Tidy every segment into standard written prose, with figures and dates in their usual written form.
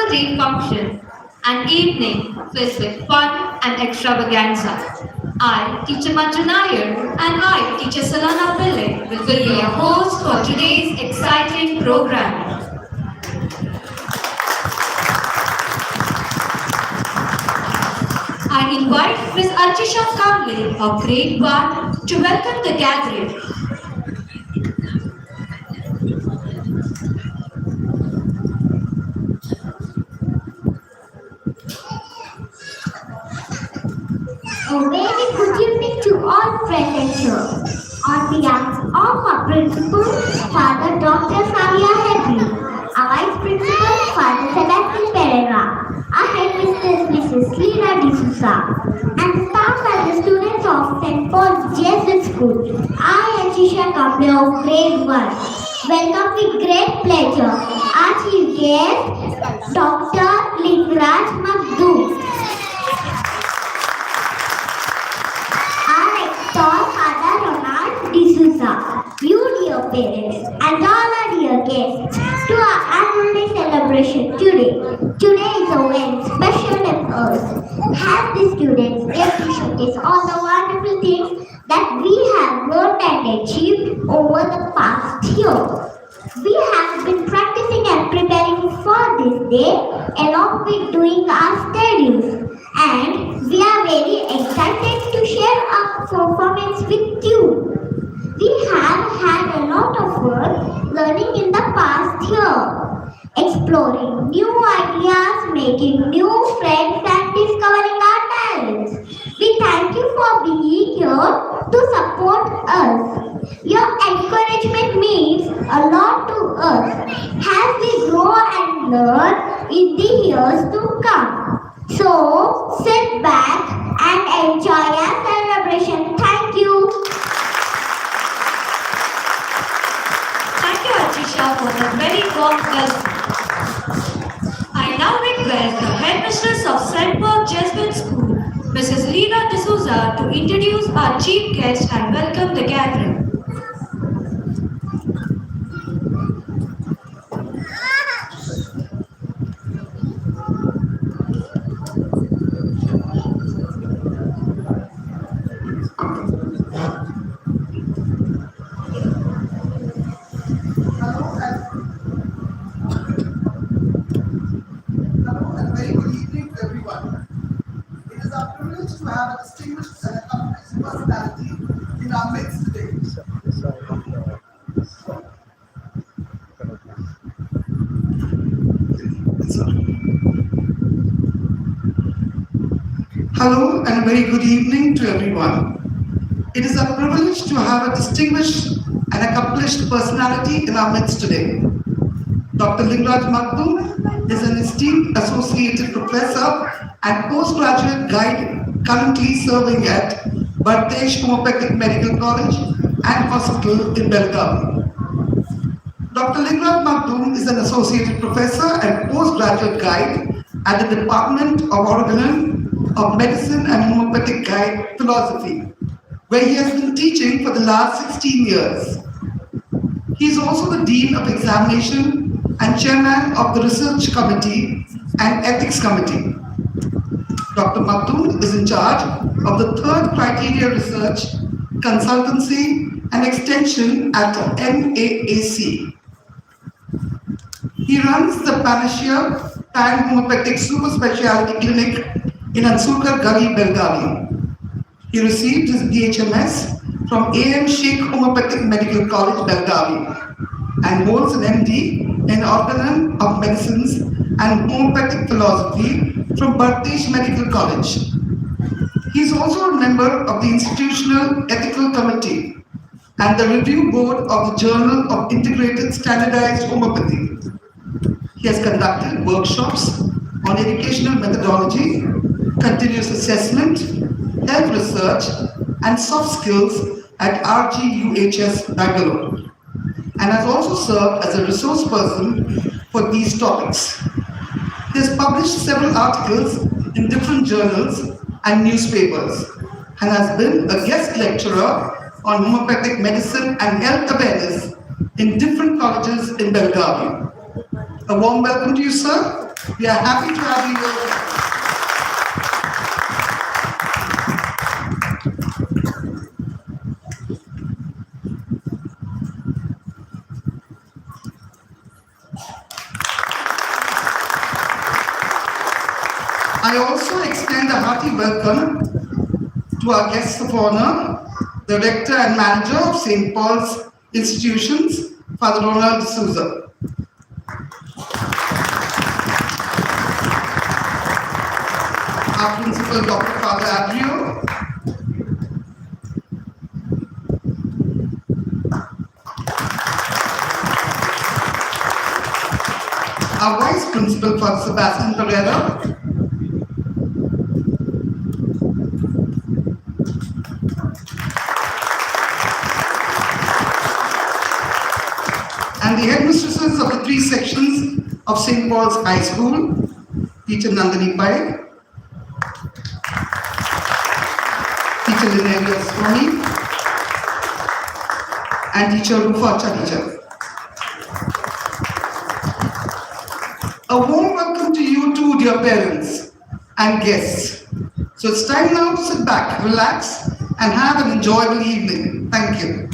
a great function, an evening filled with fun and extravaganza. I, Teacher Manju Nair, and I, Teacher Salana Pillai, will be your host for today's exciting program. I invite Ms. Archisha Kamble of Grade 1 to welcome the gathering. A very good evening to all present here. On behalf of our principal, Father Dr. Savia Henry, our vice principal, Father Sebastian Pereira, our headmistress, Mrs. Lina D'Souza, and the staff and the students of St. Paul's Jesuit School, I, Archisha Kamble of Grade 1, welcome with great pleasure our chief guest, Dr. Lingraj Magdu. Father Ronald D'Souza, you dear parents and all our dear guests to our annual day celebration today. Today is a very special day for us as the students get to showcase all the wonderful things that we have learned and achieved over the past year. We have been practicing and preparing for this day along with doing our studies, and we are very excited to share our performance with you. We have had a lot of fun learning in the past year, exploring new ideas, making new friends and discovering our talents. We thank you for being here to support us. Your encouragement means a lot to us as we grow and learn in the years to come. So, sit back and enjoy our celebration. Thank you. Thank you, Archisha, for the very warm welcome. I now request the headmistress of St. Paul Jesuit School, Mrs. Lina D'Souza, to introduce our chief guest and welcome the gathering. To have a distinguished and accomplished personality in our midst today. Hello and a very good evening to everyone. It is a privilege to have a distinguished and accomplished personality in our midst today. Dr. Lingraj Magdu is an esteemed associated professor and postgraduate guide currently serving at Bhartesh Homeopathic Medical College and Hospital in Belgaum. Dr. Lingraj Magdu is an associated professor and postgraduate guide at the Department of Organon of Medicine and Homeopathic Guide Philosophy, where he has been teaching for the last 16 years. He is also the Dean of Examination and Chairman of the Research Committee and Ethics Committee. Dr. Magdu is in charge of the third criteria research, consultancy and extension at NAAC. He runs the Panacea Pan Homeopathic Super Speciality Clinic in Ansurkar Gully, Belgavi. He received his BHMS from AM Sheikh Homeopathic Medical College, Belgavi, and holds an MD in Organon of Medicines and Homeopathic Philosophy from Bhartesh Medical College. He is also a member of the Institutional Ethical Committee and the Review Board of the Journal of Integrated Standardized Homeopathy. He has conducted workshops on educational methodology, continuous assessment, health research, and soft skills at RGUHS Bangalore, and has also served as a resource person for these topics. He has published several articles in different journals and newspapers and has been a guest lecturer on homeopathic medicine and health awareness in different colleges in Belgavi. A warm welcome to you, sir. We are happy to have you here. I also extend a hearty welcome to our guests of honor, the Rector and Manager of St. Paul's Institutions, Father Ronald D'Souza. Our Principal, Dr. Father Adrio. Our Vice Principal, Father Sebastian Pereira. And the headmistresses of the 3 sections of St. Paul's High School, Teacher Nandini Pai, Teacher Linelia Swami, and Teacher Rufa Chadicha. A warm welcome to you too, dear parents and guests. So it's time now to sit back, relax, and have an enjoyable evening. Thank you.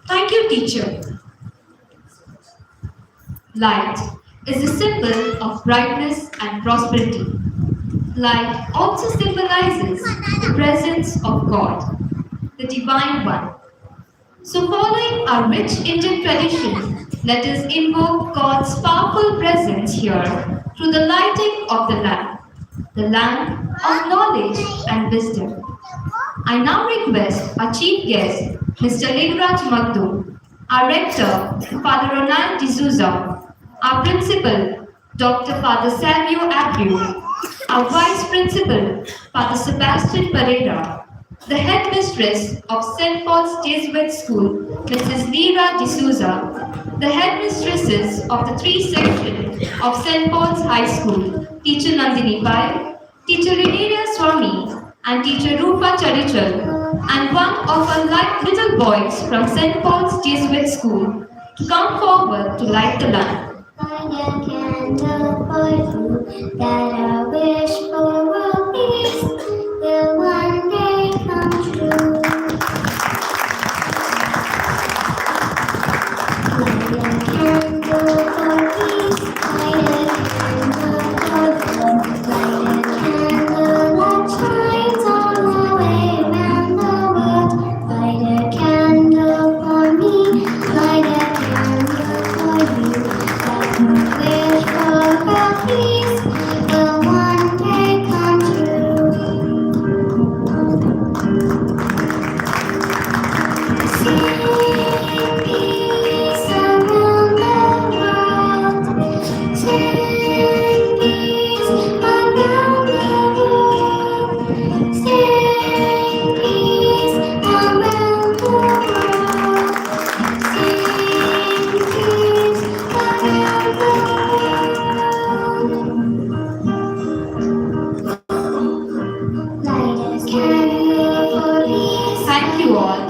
Thank you, teacher. Light is a symbol of brightness and prosperity. Light also symbolizes the presence of God, the Divine One. So following our rich Indian tradition, let us invoke God's powerful presence here through the lighting of the lamp of knowledge and wisdom. I now request our chief guest, Mr. Ligraj Magdum, our rector, Father Ronald D'Souza, our principal, Dr. Father Savio Abreu, our vice principal, Father Sebastian Pereira, the headmistress of St. Paul's Jesuit School, Mrs. Lira D'Souza, the headmistresses of the 3 sections of St. Paul's High School, Teacher Nandini Pai, Teacher Linelia Swami, and Teacher Rupa Chadichal, and one of our little boys from St. Paul's Jesuit School to come forward to light the lamp. Light a candle for you, that a wish for world peace will one day come true. Light a candle for peace, light a candle for love, light a candle that shines all the way round the world. Light a candle for me, light a candle for you. Wish for world peace will one day come true. Sing peace around the world. Sing peace around the world. Sing peace around the world. Sing peace around the world. Light a candle for peace. Thank you all.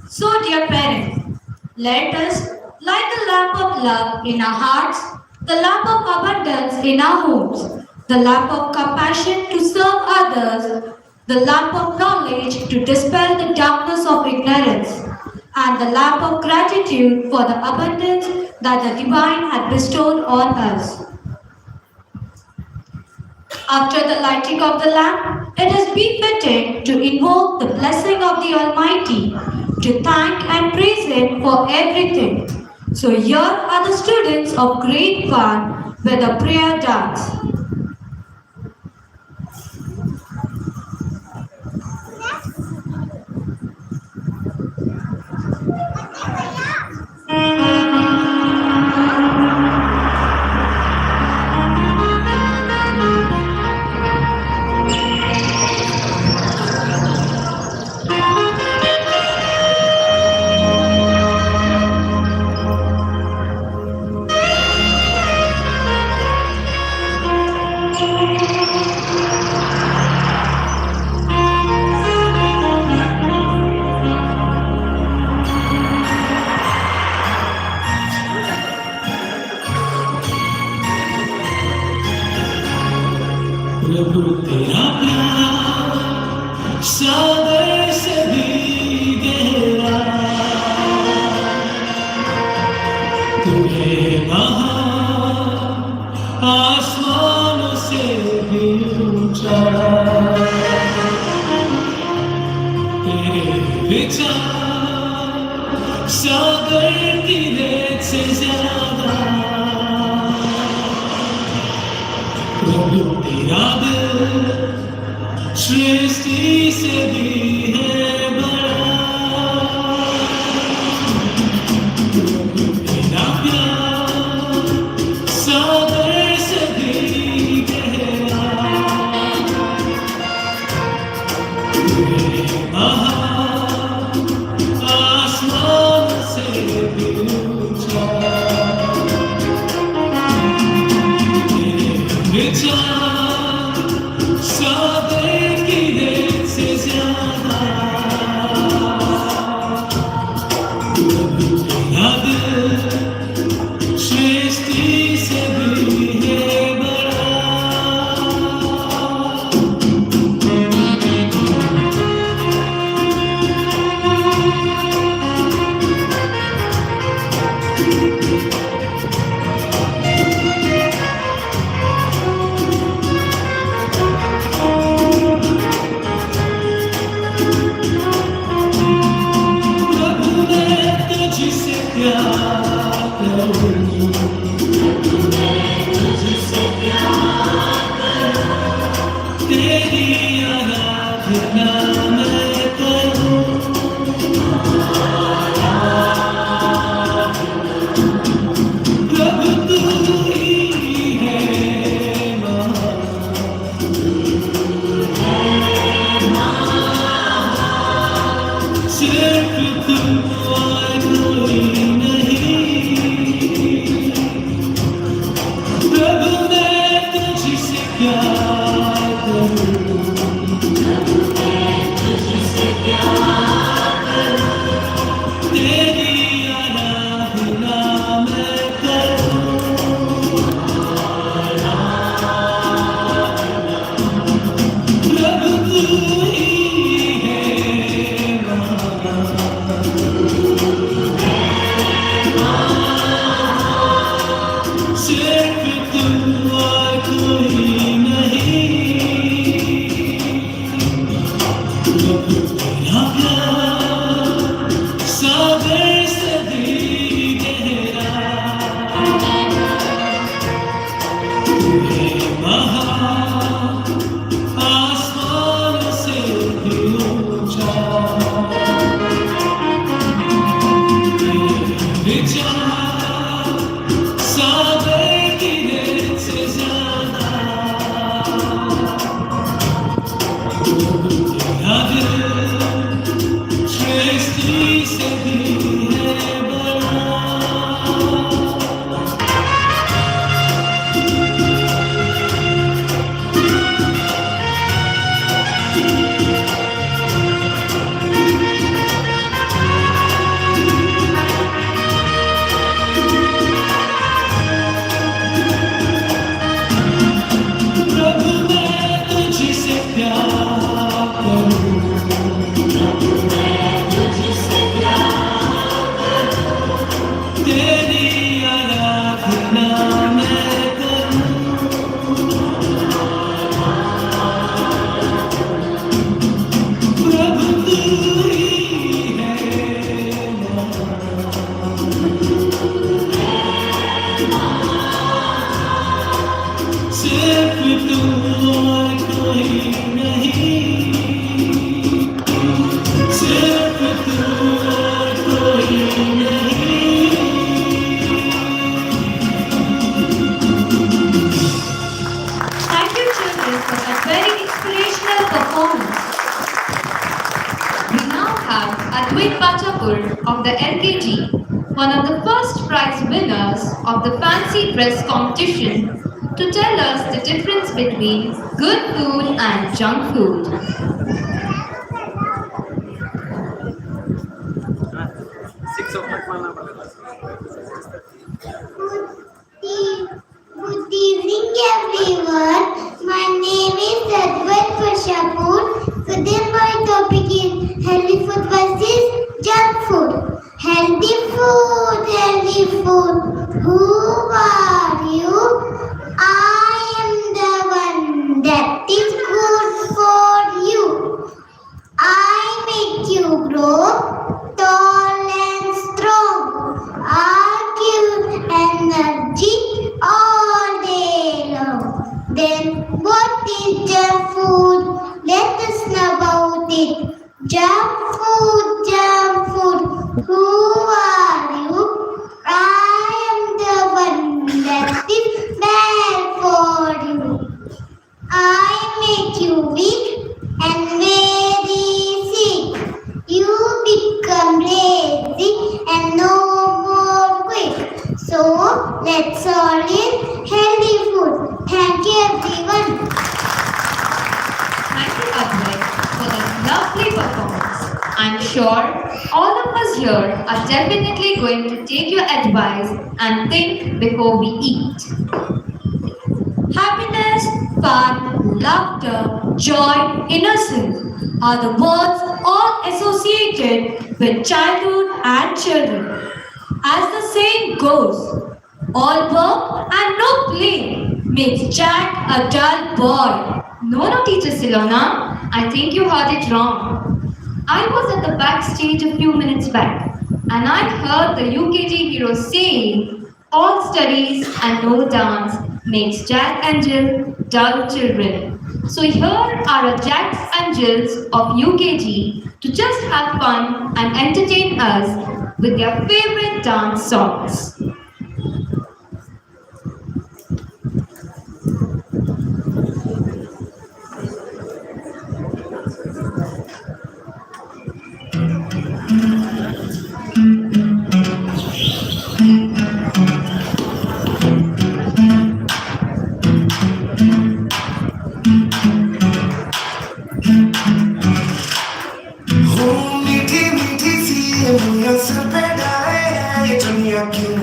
So, dear parents, let us light the lamp of love in our hearts, the lamp of abundance in our homes, the lamp of compassion to serve others, the lamp of knowledge to dispel the darkness of ignorance, and the lamp of gratitude for the abundance that the Divine had bestowed on us. After the lighting of the lamp, it is befitting to invoke the blessing of the Almighty, to thank and praise Him for everything. So here are the students of grade 1 with a prayer dance. प्रभु तेरा प्यार सागर से भी गहरा, तुम्हें महान आसमानों से भी ऊंचा, तेरे विचार सागर की रेत से ज्यादा, प्रभु तेरा दिल सृष्टि से भी है बड़ा, प्रभु तेरा प्यार सागर से भी गहरा, तुम्हें महान आसमान से भी ऊंचा, तेरे विचार सागर की रेत से ज्यादा, प्रभु तेरा दिल सृष्टि से भी है बड़ा। प्रभु मैं तुझसे प्यार करूं, तेरी आराधना मैं करूं, प्रभु तू ही है महान, सिर्फ तू और कोई नहीं, प्रभु मैं तुझसे प्यार करूं, तेरी आराधना मैं करूं, प्रभु तू ही है महान, सिर्फ तू और कोई नहीं, प्रभु तेरा प्यार सागर से भी गहरा, तुम्हें महान आसमान से भी ऊंचा, तेरे विचार सागर की रेत से ज्यादा, प्रभु तेरा दिल सृष्टि से भी है बड़ा। प्रभु मैं तुझसे प्यार करूं, तेरी आराधना मैं करूं, प्रभु तू ही है महान, सिर्फ तू और कोई नहीं, सिर्फ तू और कोई नहीं। Thank you, children, for that very inspirational performance. We now have Advait Pachapur of the LKG, one of the first prize winners of the fancy dress competition, to tell us the difference between good food and junk food. Good evening, everyone. My name children, what is junk food? Let us know about it. Junk food. Who are you? I am the one that is bad for you. I make you weak and very sick. You become lazy and no more quick. So let's all eat healthy food. Thank you everyone. Thank you, Advait, for that lovely performance. I'm sure all of us here are definitely going to take your advice and think before we eat. Happiness, fun, laughter, joy, innocence are the words all associated with childhood and children. As the saying goes, all work and no play makes Jack a dull boy. No, Teacher Silona, I think you heard it wrong. I was at the backstage a few minutes back and I heard the UKG hero saying, all studies and no dance makes Jack and Jill dull children. So here are our Jacks and Jills of UKG to just have fun and entertain us with their favorite dance songs. मीठी मीठी सी ये मुझे sir पे डाले ये दुनिया क्यों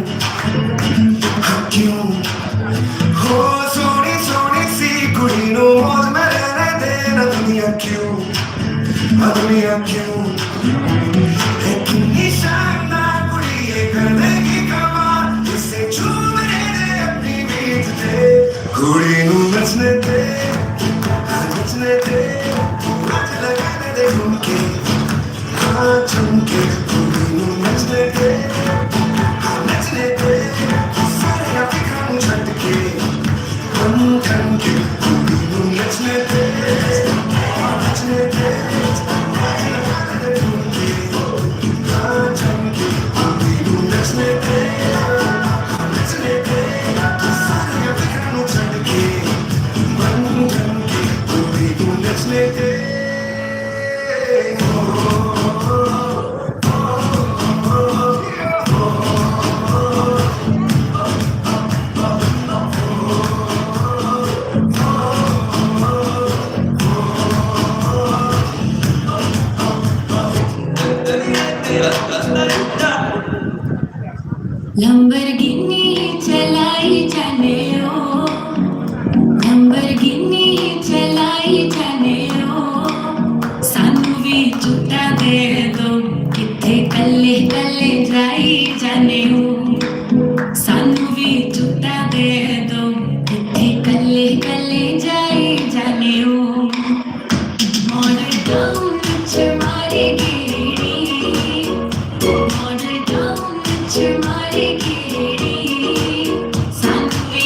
हो सोनी सोनी सी कुड़ी नो मौज में रहने देना दुनिया क्यों है कितनी शानदार कुड़ी ये करने की कमाल इसे झूमने दे अपनी बीत दे कुड़ी नु नचने दे नाच लगाने दे घूमके चमके कुड़ी नचने दे सारे अफ्रीका झटके हम ठनके कुड़ी नचने दे नाच लगाने दे घूमके चमके कुड़ी नचने दे सारे अफ्रीका झटके हम ठनके कुड़ी नचने दे लंबरगिनी चलाई जाने ओ लंबरगिनी चलाई जाने ओ सानू भी झूठा दे दो किथे कल्ले कल्ले जाई जाने ओ सानू भी झूठा दे दो किथे कल्ले कल्ले जाई जाने ओ मॉडर्न टाउन च मारी गेड़ी मॉडर्न टाउन च मारी गेड़ी सानू भी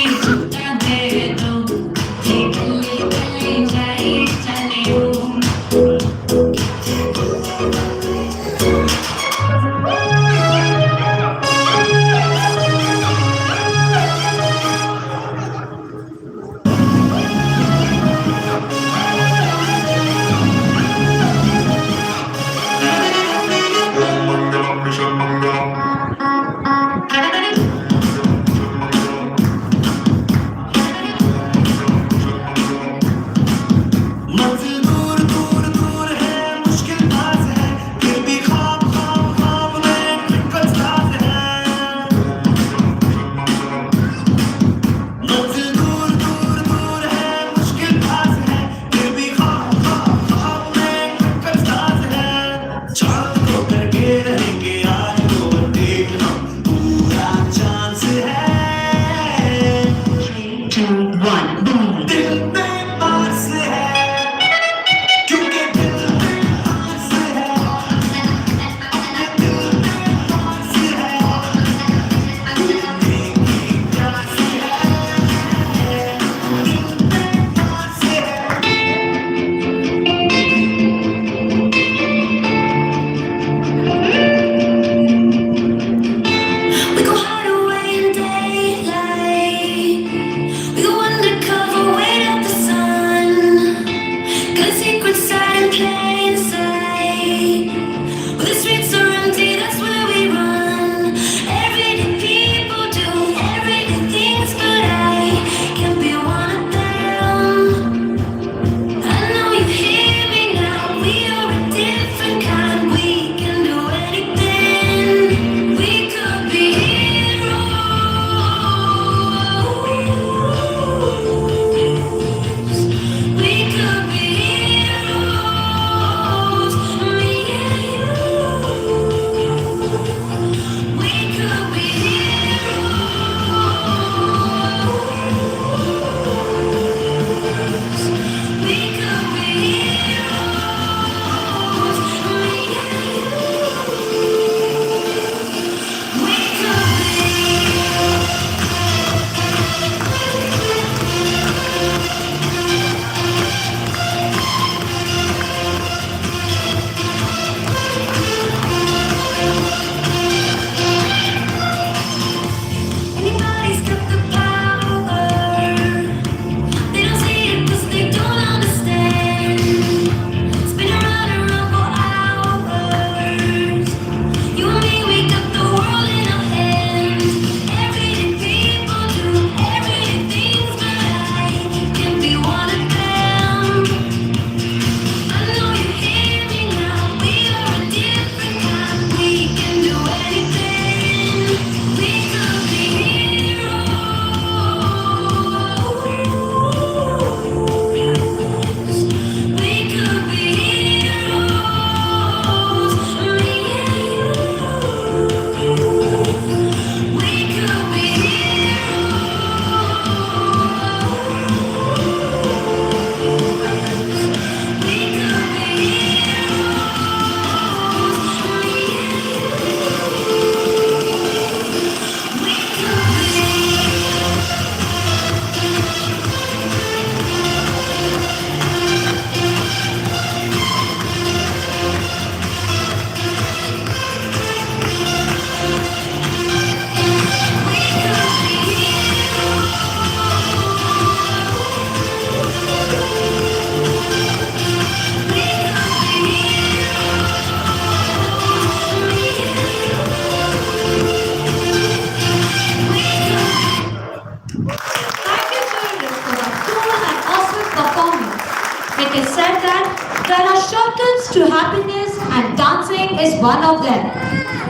it is said that there are shortcuts to happiness and dancing is one of them.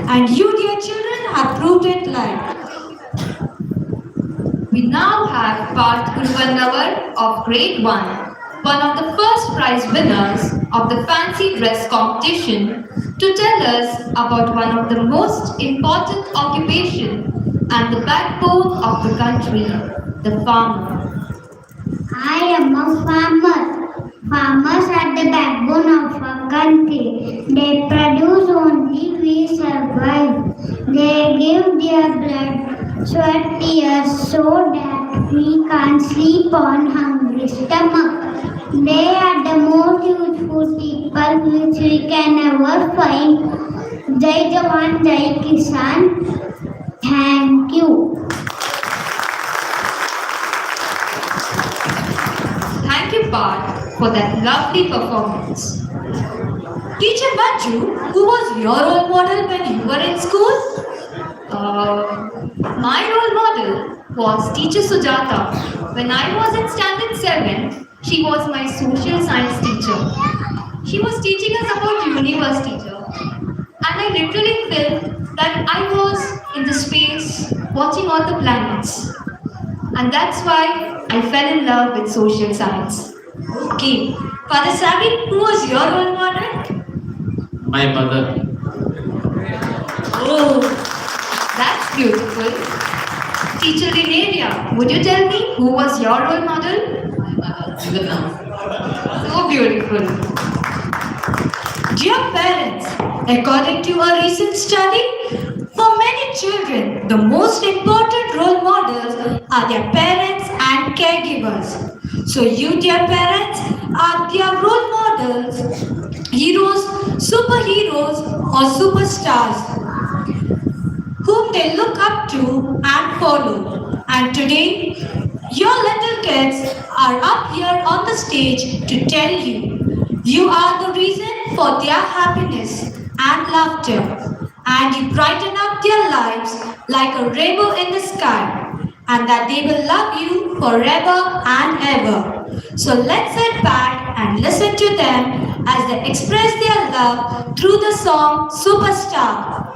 And you, dear children, have proved it live. We now have Parth Guruvandavar of Grade 1, one of the first prize winners of the fancy dress competition, to tell us about one of the most important occupation and the backbone of the country, the farmer. I am a farmer. Farmers are the backbone of our country. They produce only we survive. They give their blood, sweat, tears so that we can't sleep on hungry stomach. They are the most useful people which we can ever find. Jai Jawan, Jai Kisan. Thank you. Thank you, Parth, for that lovely performance. Teacher Manju, who was your role model when you were in school? My role model was Teacher Sujata. When I was in Standard 7, she was my social science teacher. She was teaching us about universe teacher. And I literally felt that I was in the space watching all the planets. And that's why I fell in love with social science. Okay. Father Sabi, who was your role model? My mother. Oh, That's beautiful. Teacher Lineria, would you tell me who was your role model? So beautiful. dear parents, according to a recent study, for many children, the most important role models are their parents and caregivers. So you, dear parents, are their role models, heroes, superheroes, or superstars whom they look up to and follow. And today, your little kids are up here on the stage to tell you you are the reason for their happiness and laughter, and you brighten up their lives like a rainbow in the sky, and that they will love you forever and ever. So let's sit back and listen to them as they express their love through the song Superstar.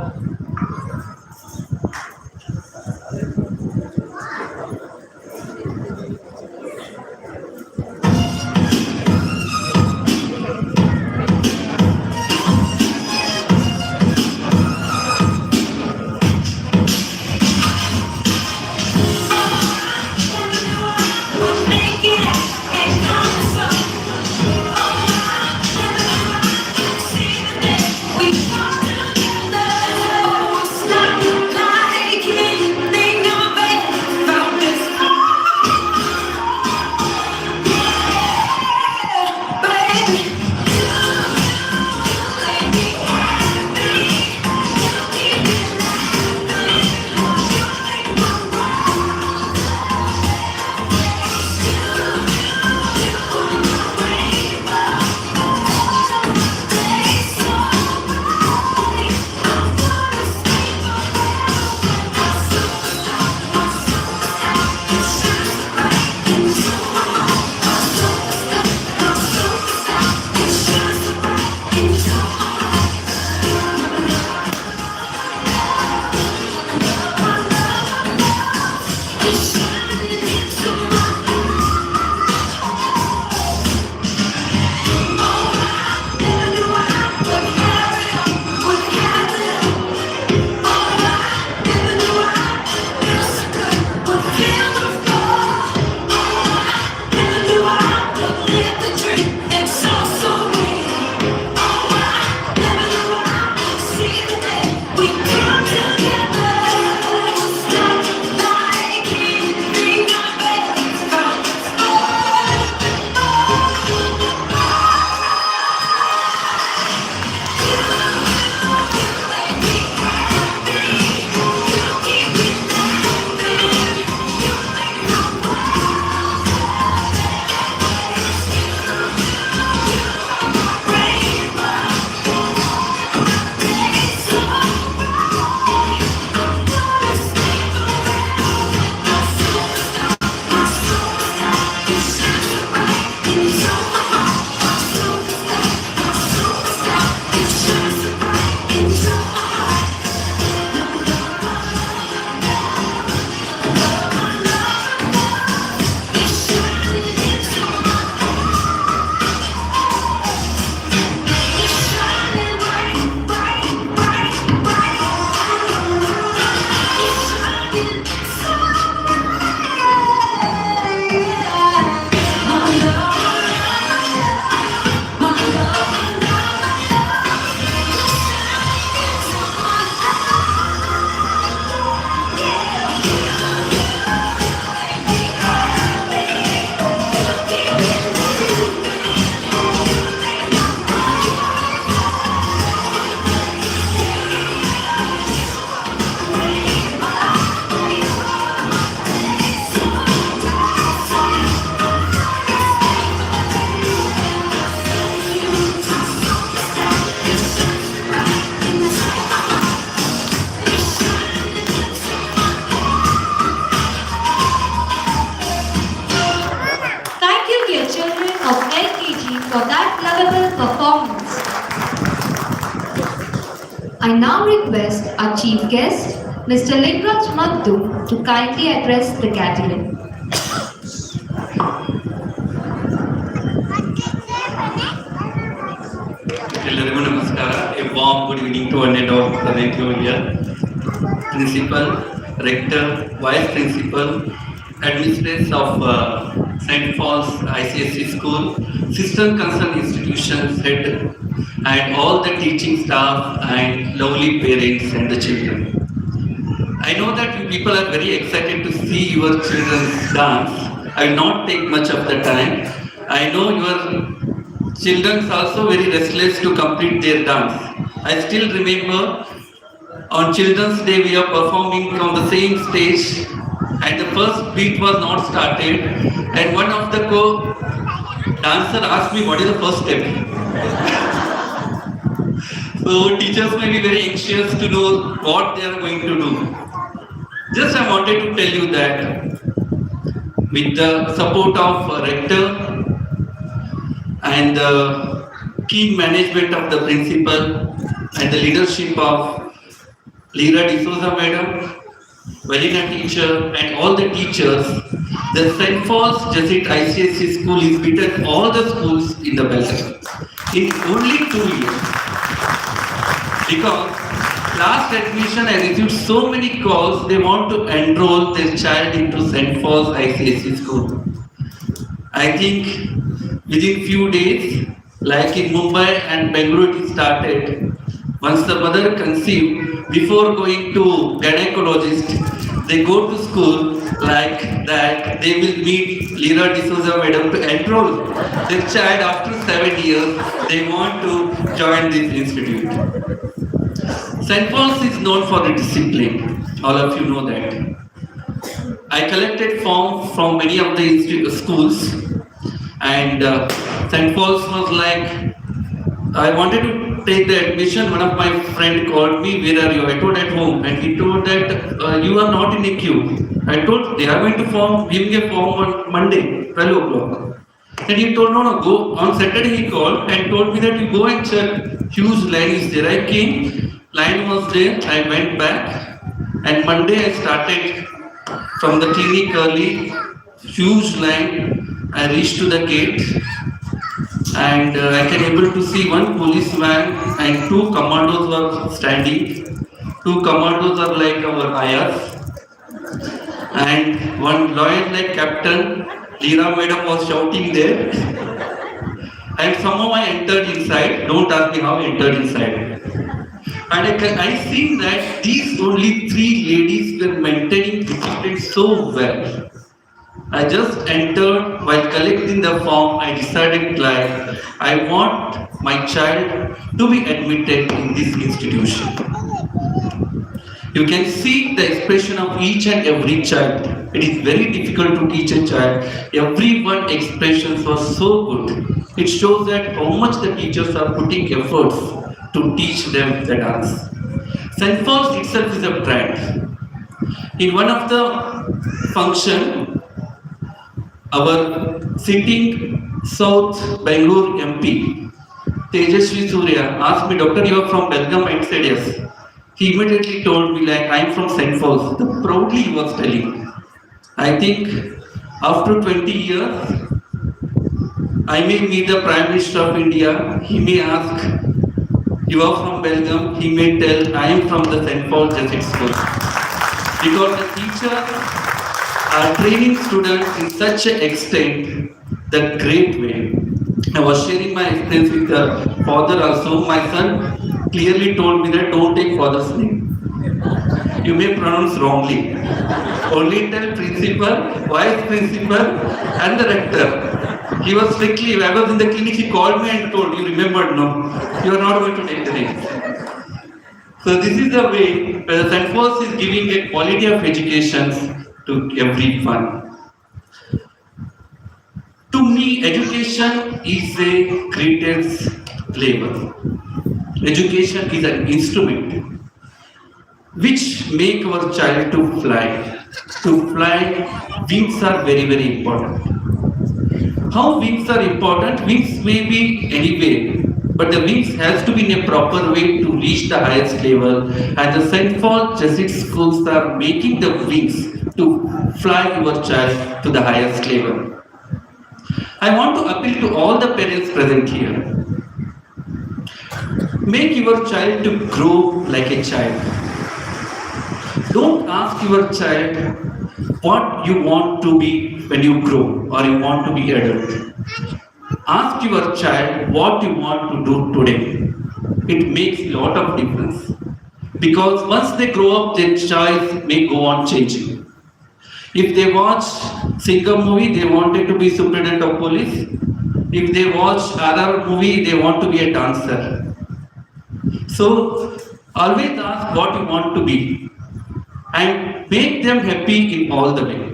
of LKG for that lovable performance. I now request our chief guest, Mr. Lingraj Magdu, to kindly address the gathering. ಎಲ್ಲರಿಗೂ ನಮಸ್ಕಾರ. A warm good evening to one and all present over here. Principal, rector, vice principal, administrators of St. Paul's ICSE School, sister concerned institutions, head, and all the teaching staff and lovely parents and the children. I know that you people are very excited to see your children's dance. I will not take much of the time. I know your children are also very restless to complete their dance. I still remember on Children's Day we are performing on the same stage and the first beat was not started and one of the dancer asked me what is the first step. So teachers may be very anxious to know what they are going to do. Just I wanted to tell you that with the support of rector and the keen management of the principal and the leadership of Lira D'Souza madam, Valina teacher and all the teachers, the St. Paul's Jesuit ICSE school is beaten all the schools in the Belgium in only 2 years. Because last admission I received so many calls, they want to enroll their child into St. Paul's ICSE school. I think within few days, like in Mumbai and Bengaluru it started, once the mother conceived, before going to gynecologist, they go to school like that, they will meet Lira D'Souza madam to enroll their child after 7 years, they want to join this institute. St. Paul's is known for the discipline, all of you know that. I collected forms from many of the schools and St. Paul's was like, I wanted to take the admission, one of my friend called me, where are you? I told at home and he told that you are not in a queue. I told they are going to give me a form on Monday, 12 o'clock. And he told no, go. On Saturday he called and told me that you go and check, huge line is there. I came, line was there, I went back and Monday I started from the clinic early, huge line. I reached to the gate and I can able to see one policeman and 2 commandos were standing. 2 commandos are like our IRs and one lawyer like captain. Lira madam was shouting there and somehow I entered inside. Don't ask me how I entered inside. And I see that these only 3 ladies were maintaining discipline so well. I just entered, while collecting the form, I decided like, I want my child to be admitted in this institution. You can see the expression of each and every child. It is very difficult to teach a child. Everyone's expressions were so good. It shows that how much the teachers are putting efforts to teach them the dance. St. Paul's itself is a brand. In one of the function, our sitting South Bangalore MP, Tejasvi Surya, asked me, Doctor, you are from Belgium? I said yes. He immediately told me like, I am from St. Paul's. Proudly he was telling. I think after 20 years, I may meet the Prime Minister of India. He may ask, you are from Belgium? He may tell, I am from the St. Paul Jesuit School. Because the teachers are training students in such an extent, the great way. I was sharing my experience with the father also. My son clearly told me that don't take father's name. You may pronounce wrongly. Only tell principal, vice principal and the rector. He was strictly, I was in the clinic, he called me and told, you remembered, no, you are not going to take the name. So this is the way where the St. Paul's is giving a quality of education to everyone. To me, education is a greatest labor. Education is an instrument which make our child to fly. To fly, wings are very, very important. How wings are important? Wings may be anywhere, but the wings has to be in a proper way to reach the highest level. And the St. Paul Jesuit schools are making the wings to fly your child to the highest level. I want to appeal to all the parents present here. Make your child to grow like a child. Don't ask your child what you want to be when you grow or you want to be adult. Ask your child what you want to do today. It makes a lot of difference. Because once they grow up, their choice may go on changing. If they watch singer movie, they wanted to be superintendent of police. If they watch other movie, they want to be a dancer. So always ask what you want to be and make them happy in all the way.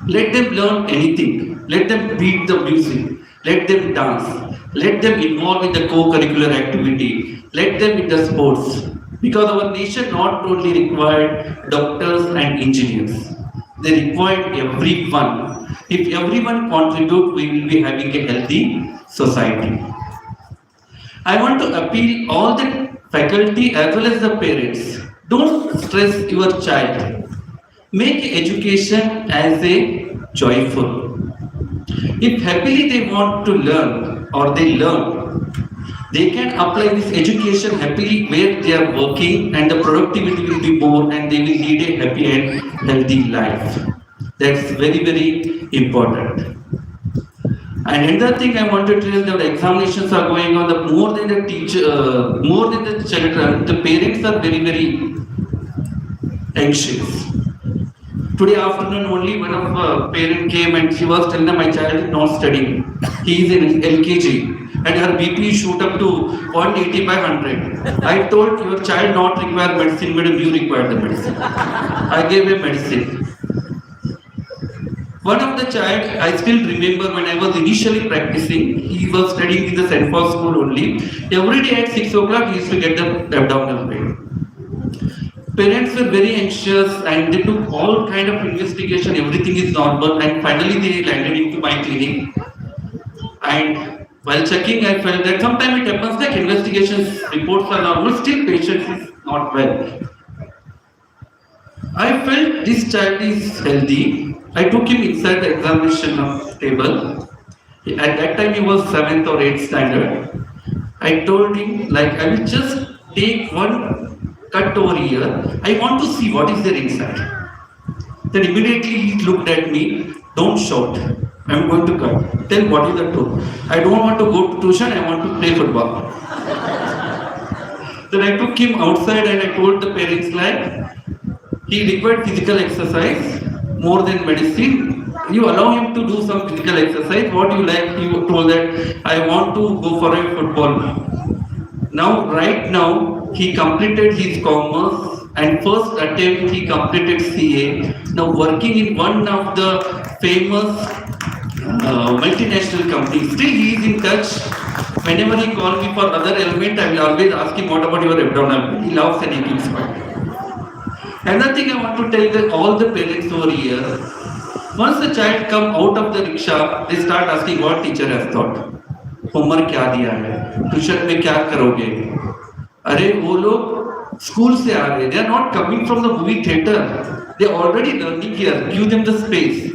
Let them learn anything. Let them beat the music. Let them dance. Let them involve in the co-curricular activity. Let them in the sports. Because our nation not only required doctors and engineers. They required everyone. If everyone contribute, we will be having a healthy society. I want to appeal all the faculty as well as the parents. Don't stress your child. Make education as a joyful. If happily they want to learn or they learn, they can apply this education happily where they are working and the productivity will be more and they will lead a happy and healthy life. That's very, very important. And another thing I want to tell you, the examinations are going on, the more than the teacher, more than the children, the parents are very, very anxious. Today afternoon only one of parent came and she was telling them my child is not studying. He is in LKG and her BP shoot up to 180 by 100. I told your child not require medicine, madam, you require the medicine. I gave him medicine. One of the child, I still remember when I was initially practicing, he was studying in the St. Paul school only. Every day at 6 o'clock he used to get the abdominal pain. Parents were very anxious and they took all kind of investigation, everything is normal, and finally they landed into my clinic. And while checking, I felt that sometimes it happens that investigations reports are normal, still patient is not well. I felt this child is healthy. I took him inside the examination table. At that time he was 7th or 8th standard. I told him, like, I will just take one cut over here. I want to see what is there inside. Then immediately he looked at me. Don't shout. I am going to cut. Tell what is the truth. I don't want to go to tuition. I want to play football. Then I took him outside and I told the parents, like, he required physical exercise more than medicine. You allow him to do some physical exercise. What you like? He told that I want to go for a football. Now, right now, he completed his commerce and first attempt he completed CA. Now working in one of the famous multinational companies. Still he is in touch. Whenever he calls me for other element, I will always ask him, what about your abdominal? He loves and he keeps quiet. Another thing I want to tell that all the parents over here, once the child come out of the rickshaw, they start asking what teacher has taught. Homework क्या दिया है, tuition में क्या करोगे? अरे वो लोग school से आ रहे, they are not coming from the movie theater. They are already learning here. Give them the space.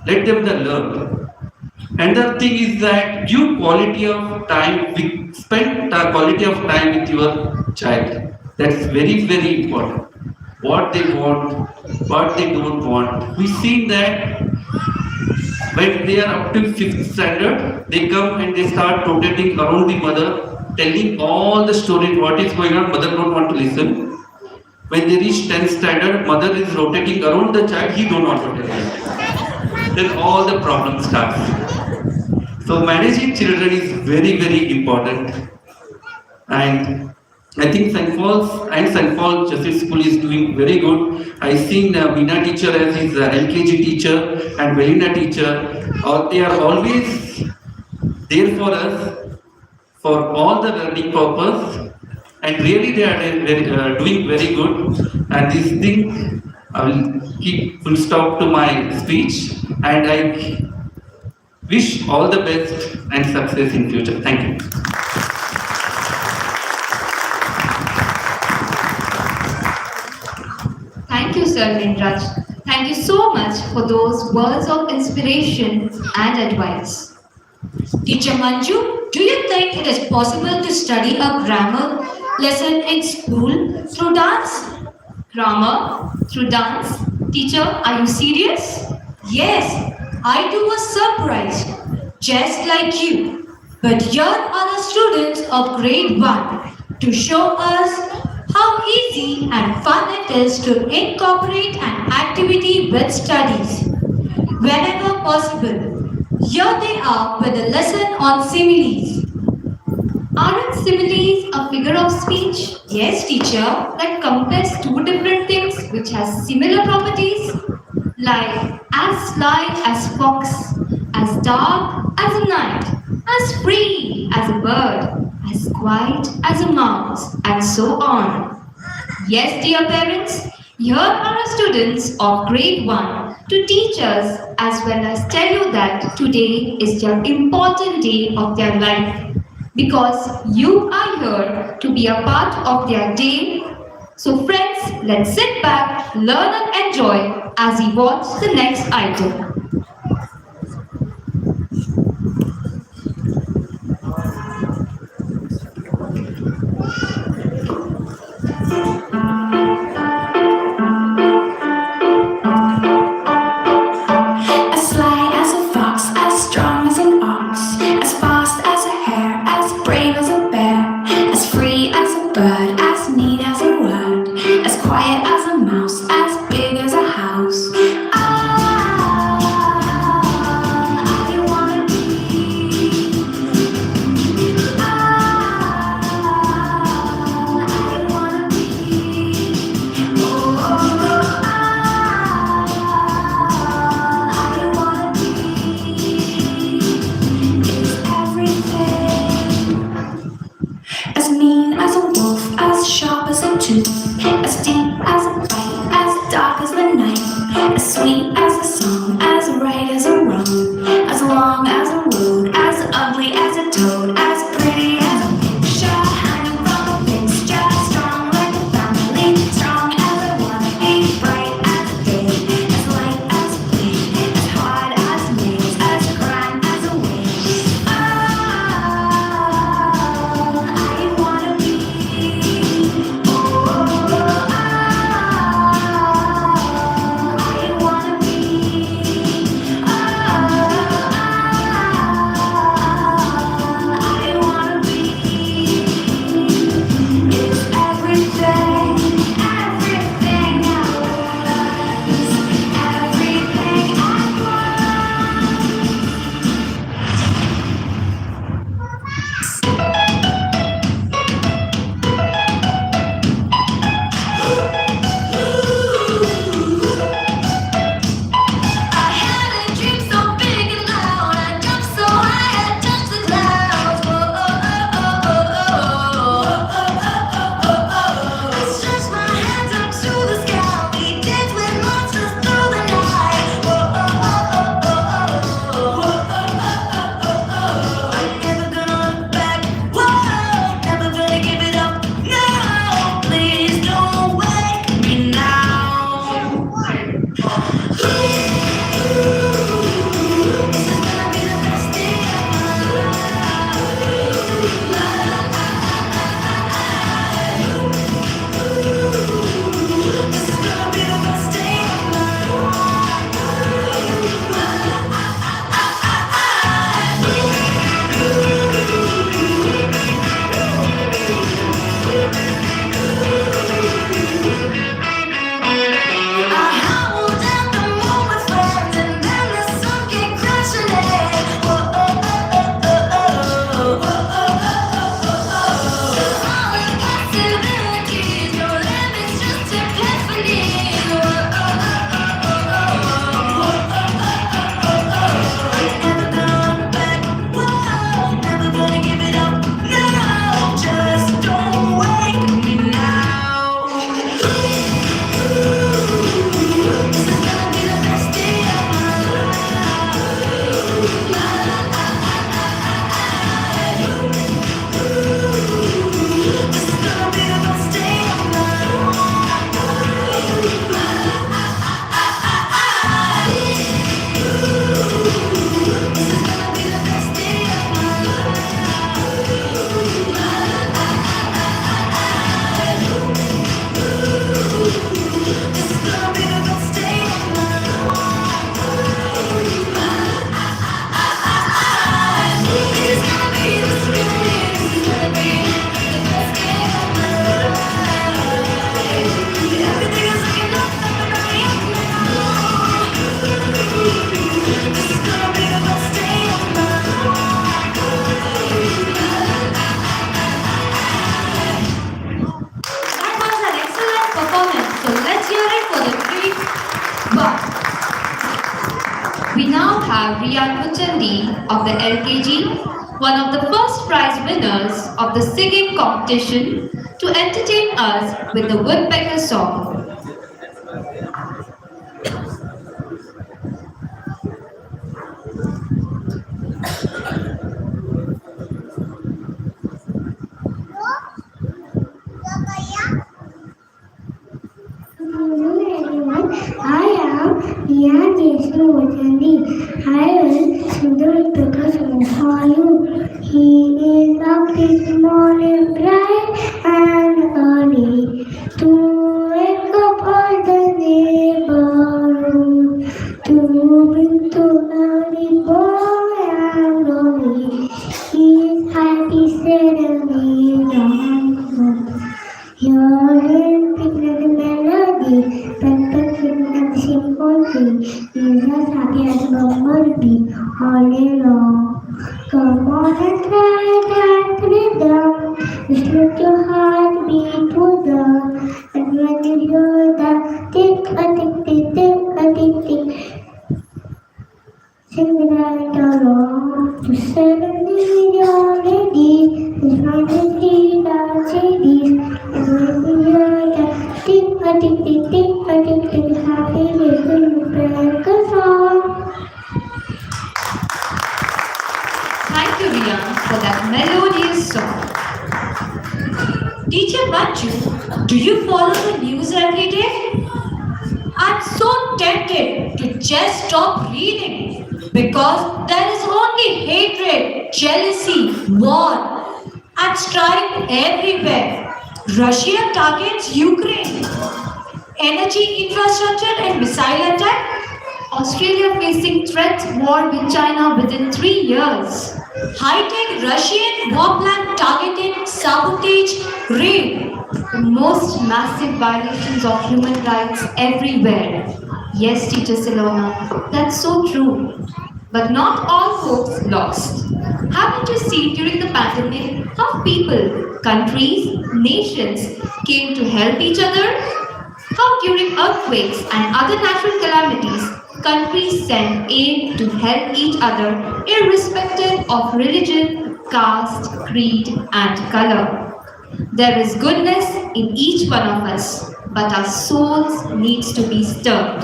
Let them learn. Another thing is that give quality of time. Spend quality of time with your child. That's very, very important. What they want, what they don't want. We see that when they are up to 5th standard, they come and they start rotating around the mother, telling all the stories, what is going on, mother don't want to listen. When they reach 10th standard, mother is rotating around the child, he don't want to tell. Then all the problems start. So managing children is very, very important. And I think St. Paul Jesuit School is doing very good. I seen Veena teacher as his LKG teacher and Velina teacher. They are always there for us for all the learning purpose, and really they are doing very good. And this thing, I will keep full stop to my speech, and I Wish all the best and success in future. Thank you. Thank you, Sir Minraj. Thank you so much for those words of inspiration and advice. Teacher Manju, do you think it is possible to study a grammar lesson in school through dance? Grammar through dance. Teacher, are you serious? Yes, I too was surprised, just like you. But here are the students of grade 1 to show us how easy and fun it is to incorporate an activity with studies. Whenever possible, here they are with a lesson on similes. Aren't similes a figure of speech Yes, teacher. that compares two different things which has similar properties? Like as sly as fox, as dark as a night, as free as a bird, as quiet as a mouse, and so on. Yes, dear parents, here are our students of grade 1 to teach us as well as tell you that today is their important day of their life because you are here to be a part of their day. So friends, let's sit back, learn and enjoy as we watch the next item. As sly as a fox, as strong as an ox, as fast as a hare, as brave as a bear, as free as a bird, as neat as a word, as quiet as a mouse, as big as a house. Ah, Riyan Muchandi of the LKG, one of the first prize winners of the singing competition, to entertain us with the Woodpecker song. Good evening, everyone. I am Jesuit School I will sing the Woodpecker song for you. He is up this morning bright and early to wake up all the neighborhood, to bring to early boy and glory. He is happy, suddenly dawn. Hearing the melody, perfect and symphony, Jesus happy as bumblebee all day long. Come on and try that rhythm, just let your heart beat to the, and when you hear the tick-a-tick-tick-tick-a-tick-tick, sing right along to suddenly you're ready to find the three dark cities. And when you hear the tick-a-tick-tick-tick-a-tick-tick, happy little Woodpecker song. Thank you, Riyan, for that melodious song. Teacher Manju, do you follow the news every day? I'm so tempted to just stop reading because there is only hatred, jealousy, war, and strife everywhere. Russia targets Ukraine. Energy infrastructure and missile attack. Australia facing threat war with China within 3 years. High-tech Russian war plan targeted sabotage raid. The most massive violations of human rights everywhere. Yes, Teacher Silona, that's so true. But not all hopes lost. Haven't you seen during the pandemic how people, countries, nations came to help each other? How during earthquakes and other natural calamities, countries send aid to help each other irrespective of religion, caste, creed, and color. There is goodness in each one of us, but our souls needs to be stirred.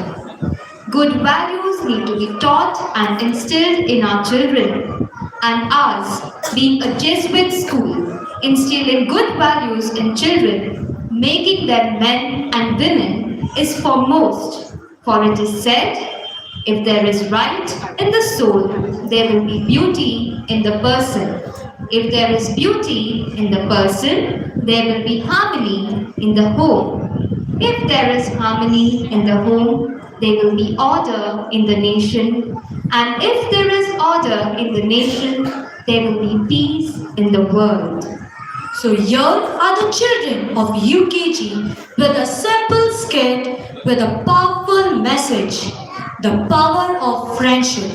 Good values need to be taught and instilled in our children. And ours, being a Jesuit school, instilling good values in children, making them men and women, is foremost. For it is said, if there is right in the soul, there will be beauty in the person. If there is beauty in the person, there will be harmony in the home. If there is harmony in the home, there will be order in the nation. And if there is order in the nation, there will be peace in the world. So here are the children of UKG with a simple skit with a powerful message. The power of friendship.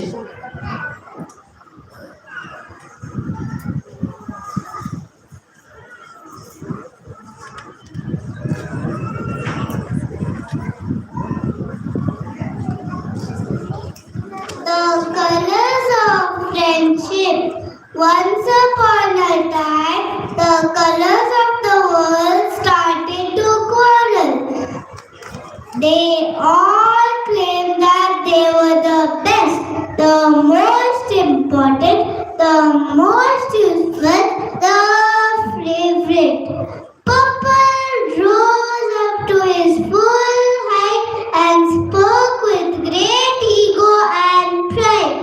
The colors of friendship. Once upon a time, the colors of the world started to quarrel. They all claimed that they were the best, the most important, the most useful, the favorite. Purple rose up to his full height and spoke with great ego and pride.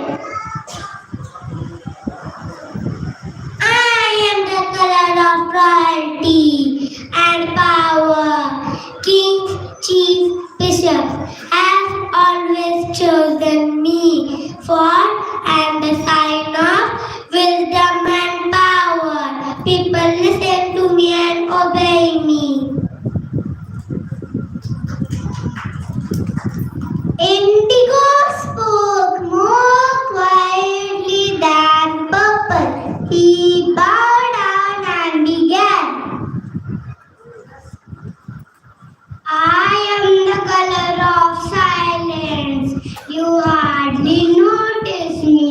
I am the color of royalty and power. Kings, chiefs, bishops have always chosen me, for I am the sign of wisdom and power. People listen to me and obey me. Indigo spoke more quietly than purple. He bowed down and began. I am the color of silence. You hardly notice me.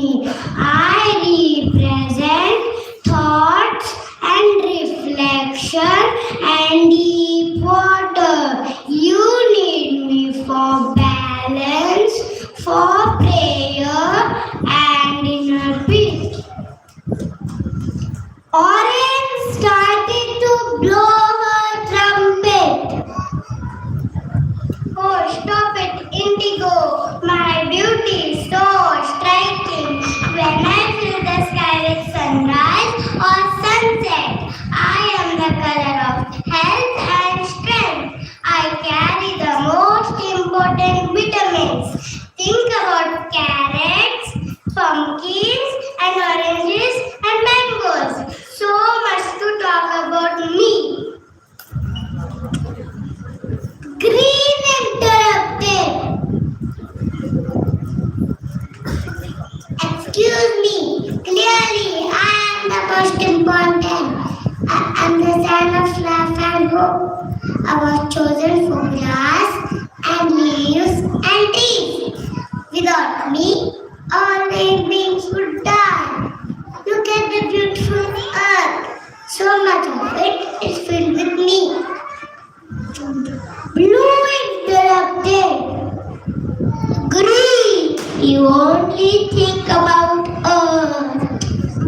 blow her trumpet. Oh, stop it, Indigo. My beauty is so striking. When I fill the sky with sunrise or sunset, I am the color of health and strength. I carry the most important vitamins. Think about carrots, pumpkins, and oranges and mangoes. So much to talk about me. Green interrupted. Excuse me. Clearly, I am the most important. I am the son of love and hope. I was chosen for grass and leaves and trees. Without me, all living beings would die. Look at the beautiful earth. So much of it is filled with me. Blue interrupted. Green, you only think about earth,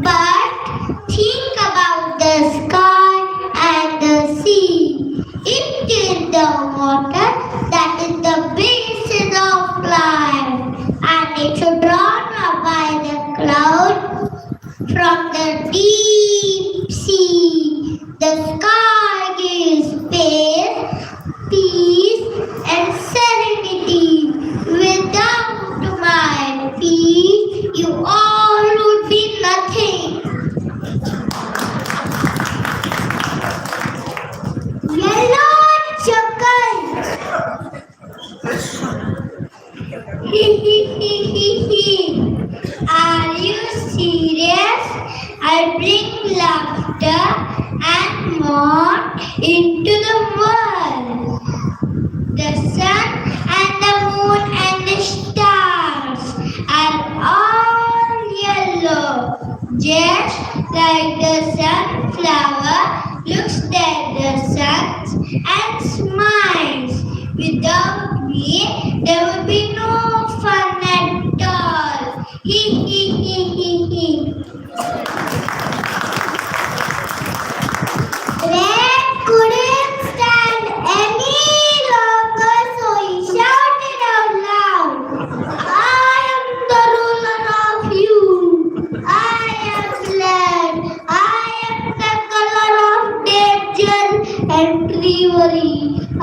but think about the sky and the sea. It is the water that is the basis of life, and it's drawn up by the cloud from the deep sea. The sky gives space, peace, and serenity. Without my peace, you all would be nothing. Yellow chuckle. Are you serious? I bring laughter and more into the world. The sun and the moon and the stars are all yellow, just like the sunflower looks at the sun and smiles. Without me, there would be no fun at all. He. Red couldn't stand any longer, so he shouted out loud, I am the ruler of you. I am blood. I am the color of danger and bravery. I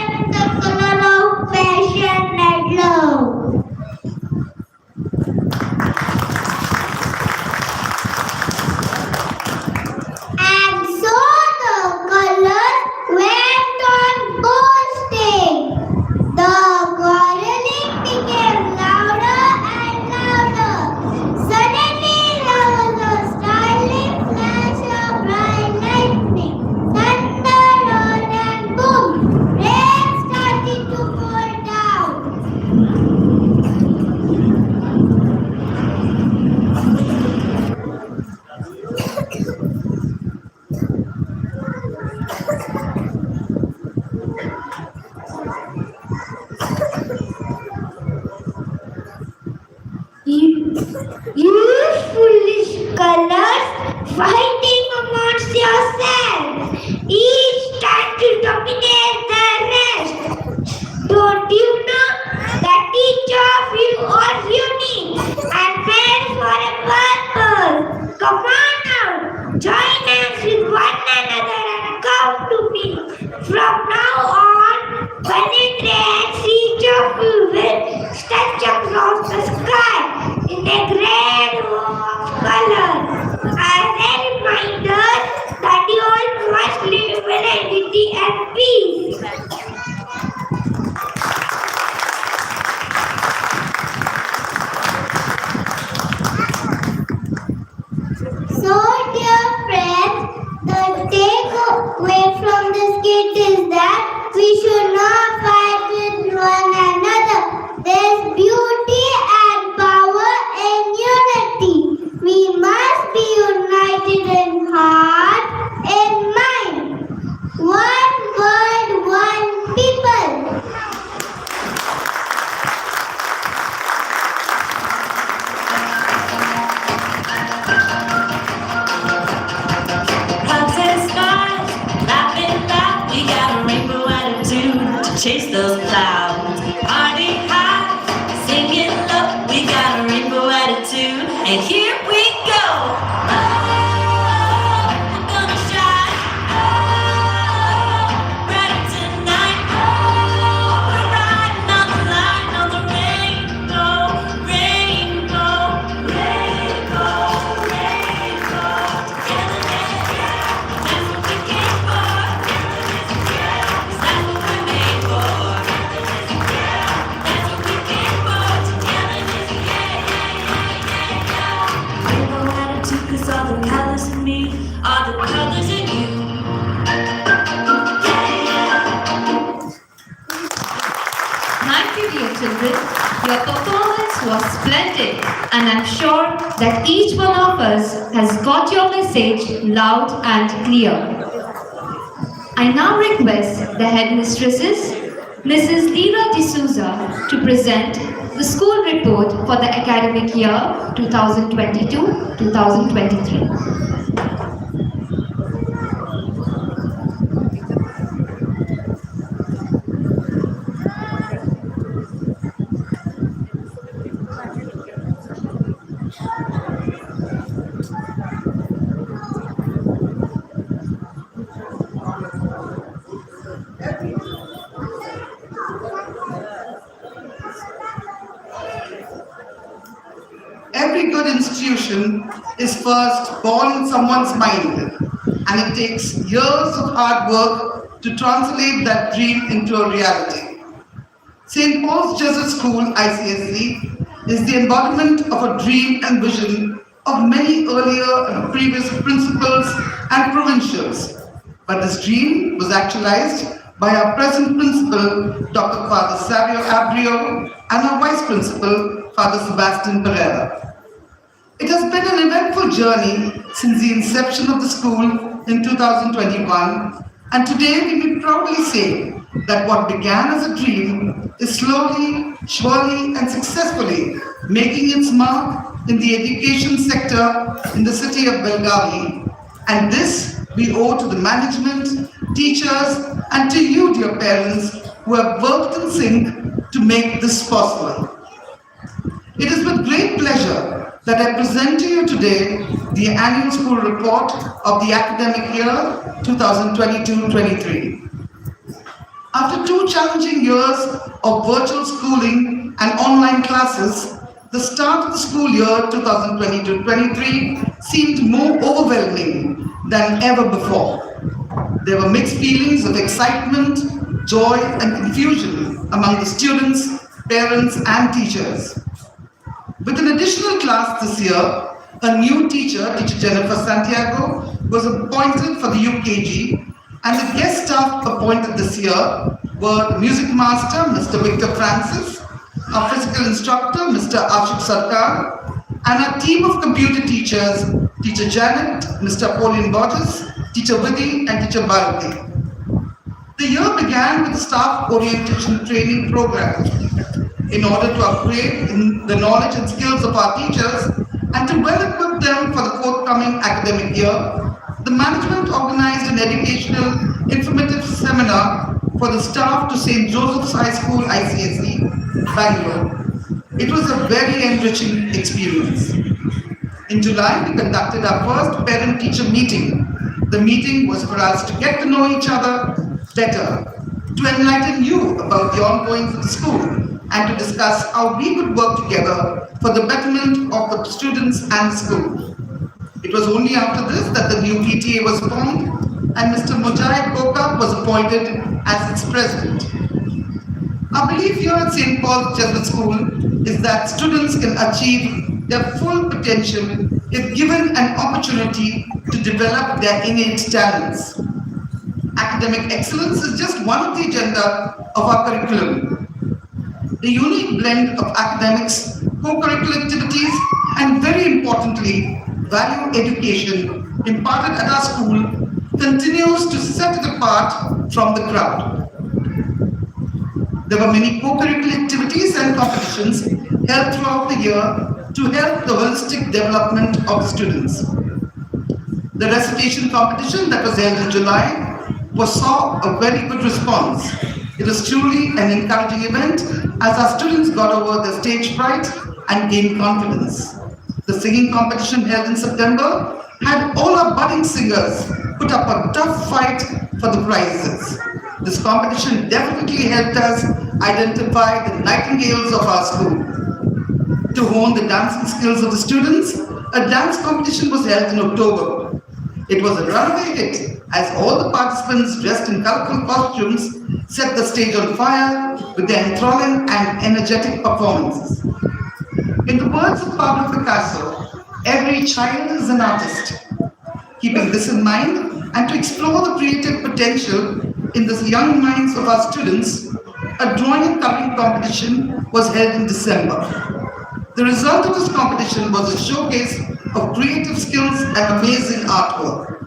am the color of passion and love. And so the colors went on boasting. The quarreling became louder and louder. Suddenly there was a startling flash of bright lightning. Thunder rolled and boom! Rain started to pour down. You foolish colors, fighting amongst yourselves, each trying to dominate the rest. Don't you know that each of you are unique and made for a purpose? Come on now, join us with one another and come to me. From now on, when it rains, each of you will stretch across the sky in a great wall of color. As a reminder that you all must live in unity and peace. So, dear friends, the takeaway from this skit is that we should not fight with one another. There's beauty and power in unity. We must be united in heart and mind. One world, one people. Clouds and skies, me are the colors in you. Thank you, dear children. Your performance was splendid, and I'm sure that each one of us has got your message loud and clear. I now request the headmistresses, Mrs. Leela D'Souza, to present the school report for the academic year 2022-2023. Every good institution is first born in someone's mind, and it takes years of hard work to translate that dream into a reality. St. Paul's Jesuit School ICSE is the embodiment of a dream and vision of many earlier and previous principals and provincials. But this dream was actualized by our present principal, Dr. Father Savio Abreu, and our vice principal, Father Sebastian Pereira. It has been an eventful journey since the inception of the school in 2021, and today we may proudly say that what began as a dream is slowly, surely, and successfully making its mark in the education sector in the city of Belgavi. And this we owe to the management, teachers, and to you, dear parents, who have worked in sync to make this possible. It is with great pleasure that I present to you today the annual school report of the academic year 2022-23. After 2 challenging years of virtual schooling and online classes, the start of the school year 2022-23 seemed more overwhelming than ever before. There were mixed feelings of excitement, joy, and confusion among the students, parents, and teachers. With an additional class this year, a new teacher, Teacher Jennifer Santiago, was appointed for the UKG, and the guest staff appointed this year were the music master, Mr. Victor Francis, our physical instructor, Mr. Ashik Sarkar, and our team of computer teachers, Teacher Janet, Mr. Pauline Borges, Teacher Vidhi, and Teacher Bharati. The year began with the staff orientation training program. In order to upgrade in the knowledge and skills of our teachers and to well equip them for the forthcoming academic year, the management organized an educational informative seminar for the staff to St. Joseph's High School ICSE, Bangalore. It was a very enriching experience. In July, we conducted our first parent-teacher meeting. The meeting was for us to get to know each other better, to enlighten you about the ongoings of the school, and to discuss how we could work together for the betterment of the students and the school. It was only after this that the new PTA was formed and Mr. Mujahid Boka was appointed as its president. Our belief here at St. Paul's Jesuit School is that students can achieve their full potential if given an opportunity to develop their innate talents. Academic excellence is just one of the agenda of our curriculum. The unique blend of academics, co-curricular activities, and very importantly, value education imparted at our school continues to set it apart from the crowd. There were many co-curricular activities and competitions held throughout the year to help the holistic development of the students. The recitation competition that was held in July saw a very good response. It was truly an encouraging event as our students got over their stage fright and gained confidence. The singing competition held in September had all our budding singers put up a tough fight for the prizes. This competition definitely helped us identify the nightingales of our school. To hone the dancing skills of the students, a dance competition was held in October. It was a runaway hit as all the participants dressed in colorful costumes set the stage on fire with their enthralling and energetic performances. In the words of Pablo Picasso, every child is an artist. Keeping this in mind, and to explore the creative potential in the young minds of our students, a drawing and coloring competition was held in December. The result of this competition was a showcase of creative skills and amazing artwork.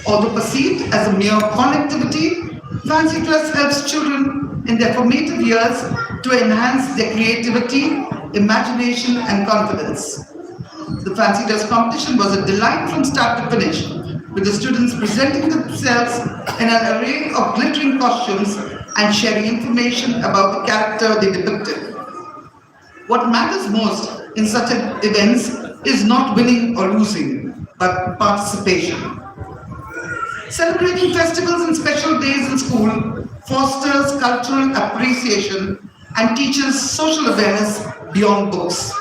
Although perceived as a mere fun activity, fancy dress helps children in their formative years to enhance their creativity, imagination, and confidence. The fancy dress competition was a delight from start to finish, with the students presenting themselves in an array of glittering costumes and sharing information about the character they depicted. What matters most in such events is not winning or losing, but participation. Celebrating festivals and special days in school fosters cultural appreciation and teaches social awareness beyond books.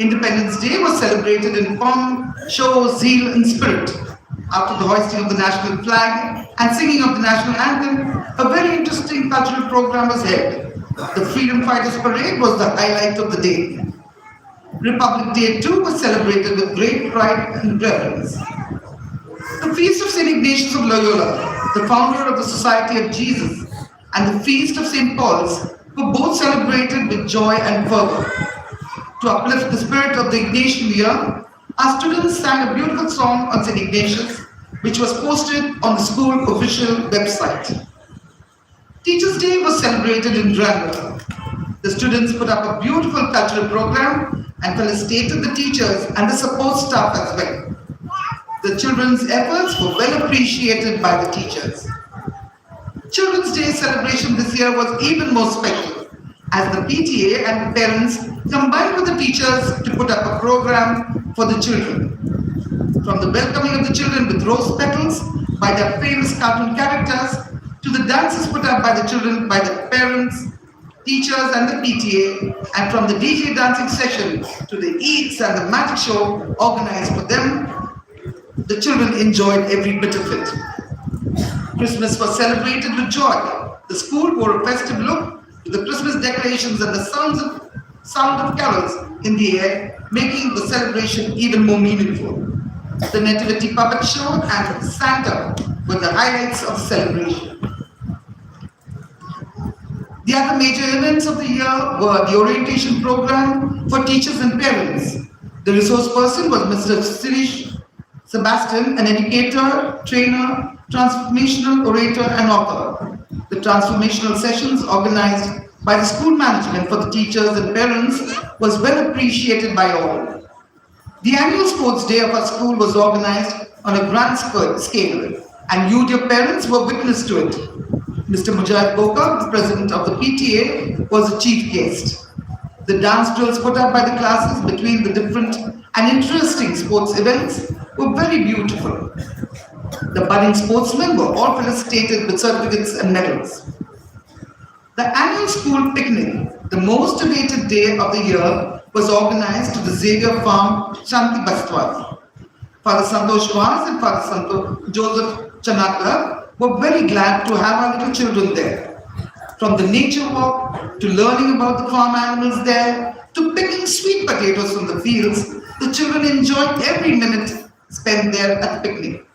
Independence Day was celebrated in pomp, show, zeal, and spirit. After the hoisting of the national flag and singing of the national anthem, a very interesting cultural program was held. The Freedom Fighters Parade was the highlight of the day. Republic Day too was celebrated with great pride and reverence. The Feast of St. Ignatius of Loyola, the founder of the Society of Jesus, and the Feast of St. Paul's were both celebrated with joy and fervor. To uplift the spirit of the Ignatian year, our students sang a beautiful song on St. Ignatius, which was posted on the school official website. Teachers' Day was celebrated in grandeur. The students put up a beautiful cultural program and felicitated the teachers and the support staff as well. The children's efforts were well appreciated by the teachers. Children's Day celebration this year was even more special, as the PTA and parents combined with the teachers to put up a program for the children. From the welcoming of the children with rose petals by their famous cartoon characters, to the dances put up by the children by the parents, teachers and the PTA, and from the DJ dancing session to the eats and the magic show organized for them, the children enjoyed every bit of it. Christmas was celebrated with joy. The school wore a festive look with the Christmas decorations and the sound of carols in the air, making the celebration even more meaningful. The Nativity puppet show and Santa were the highlights of the celebration. The other major events of the year were the orientation program for teachers and parents. The resource person was Mr. Sirish Sebastian, an educator, trainer, transformational orator, and author. The transformational sessions organized by the school management for the teachers and parents was well appreciated by all. The annual sports day of our school was organized on a grand scale, and you, dear parents, were witness to it. Mr. Mujahid Boka, the president of the PTA, was the chief guest. The dance drills put up by the classes between the different and interesting sports events were very beautiful. The budding sportsmen were all felicitated with certificates and medals. The annual school picnic, the most awaited day of the year, was organized to the Xavier Farm, Shanti Bastwal. Father Santosh Vaz and Father Joseph Chanakla were very glad to have our little children there. From the nature walk, to learning about the farm animals there, to picking sweet potatoes from the fields, the children enjoyed every minute spent there at the picnic.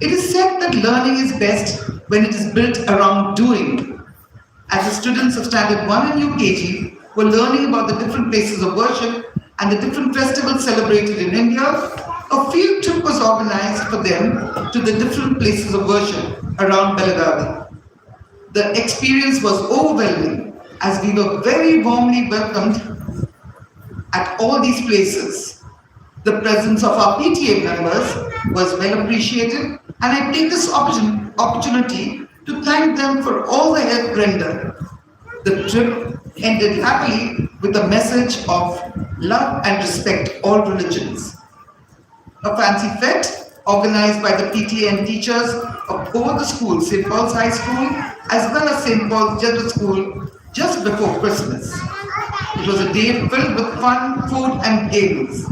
It is said that learning is best when it is built around doing. As the students of Standard 1 and UKG were learning about the different places of worship and the different festivals celebrated in India, a field trip was organized for them to the different places of worship around Belagavi. The experience was overwhelming as we were very warmly welcomed at all these places. The presence of our PTA members was well appreciated, and I take this opportunity to thank them for all the help rendered. The trip ended happily with a message of love and respect all religions. A fancy fete organized by the PTA and teachers of both the schools, St. Paul's High School as well as St. Paul's Jesuit School, just before Christmas. It was a day filled with fun, food and games.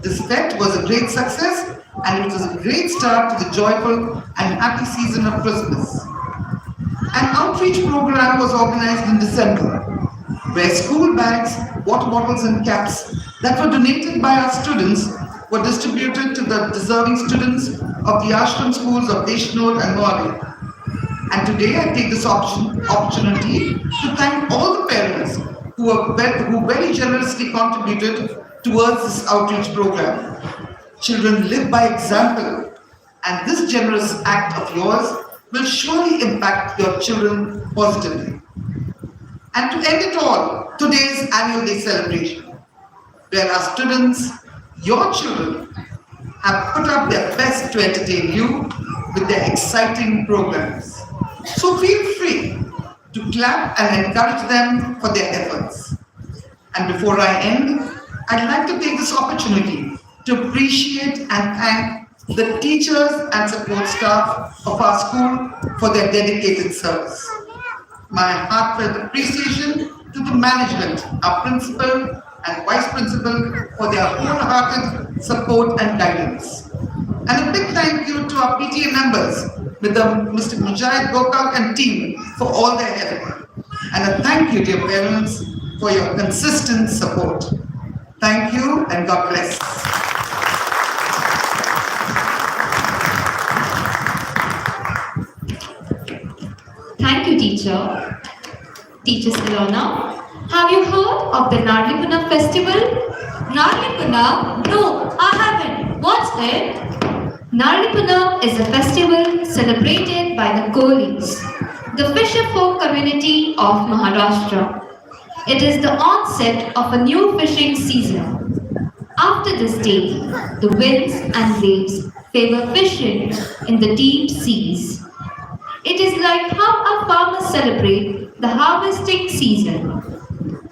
This fete was a great success, and it was a great start to the joyful and happy season of Christmas. An outreach program was organized in December, where school bags, water bottles and caps that were donated by our students were distributed to the deserving students of the ashram schools of Deshnur and Moali. And today I take this opportunity to thank all the parents who very generously contributed towards this outreach program. Children live by example, and this generous act of yours will surely impact your children positively. And to end it all, today's annual day celebration, where our students, your children, have put up their best to entertain you with their exciting programs. So feel free to clap and encourage them for their efforts. And before I end, I'd like to take this opportunity to appreciate and thank the teachers and support staff of our school for their dedicated service. My heartfelt appreciation to the management, our principal and vice principal for their wholehearted support and guidance. And a big thank you to our PTA members with Mr. Mujahid Gokak and team for all their help. And a thank you, dear parents, for your consistent support. Thank you and God bless. Thank you, teacher. Teacher Silona, have you heard of the Narlipuna festival? Narlipuna? No, I haven't. What's it? Narlipuna is a festival celebrated by the Kolis, the fisher folk community of Maharashtra. It is the onset of a new fishing season. After this day, the winds and waves favor fishing in the deep seas. It is like how our farmers celebrate the harvesting season.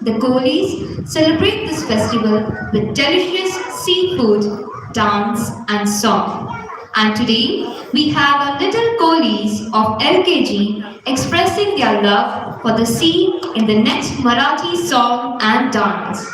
The Kolis celebrate this festival with delicious seafood, dance and song. And today, we have our little Kolis of LKG expressing their love for the sea in the next Marathi song and dance.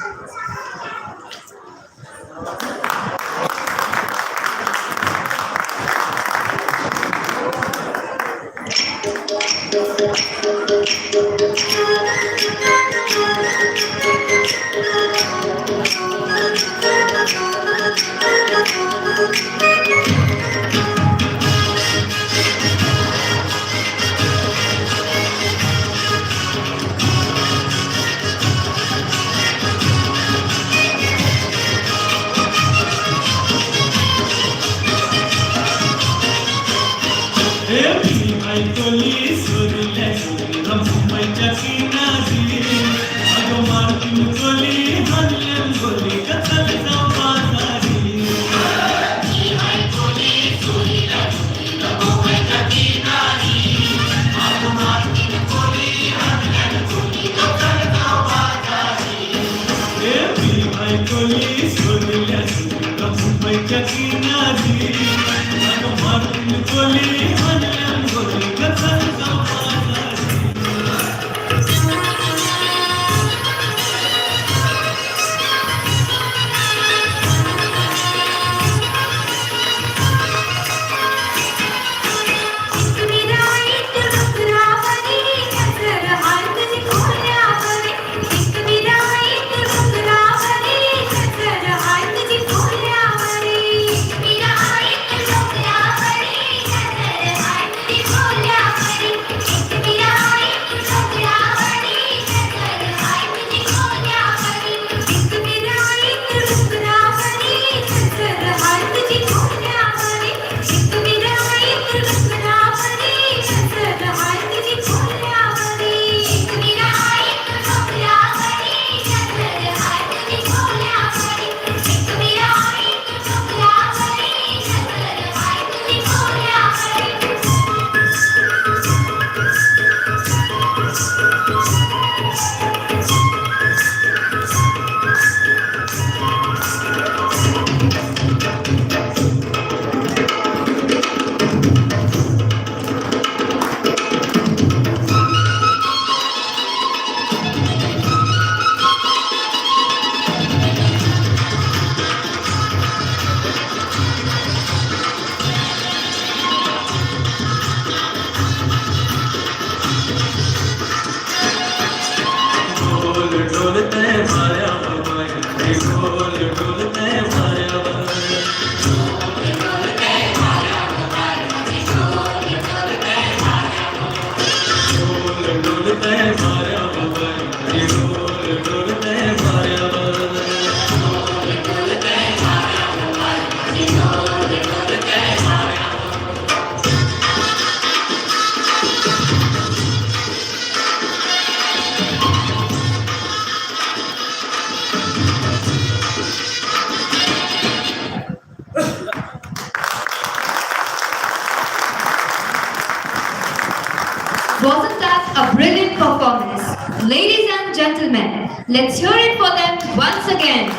Wasn't that a brilliant performance? Ladies and gentlemen, let's hear it for them once again.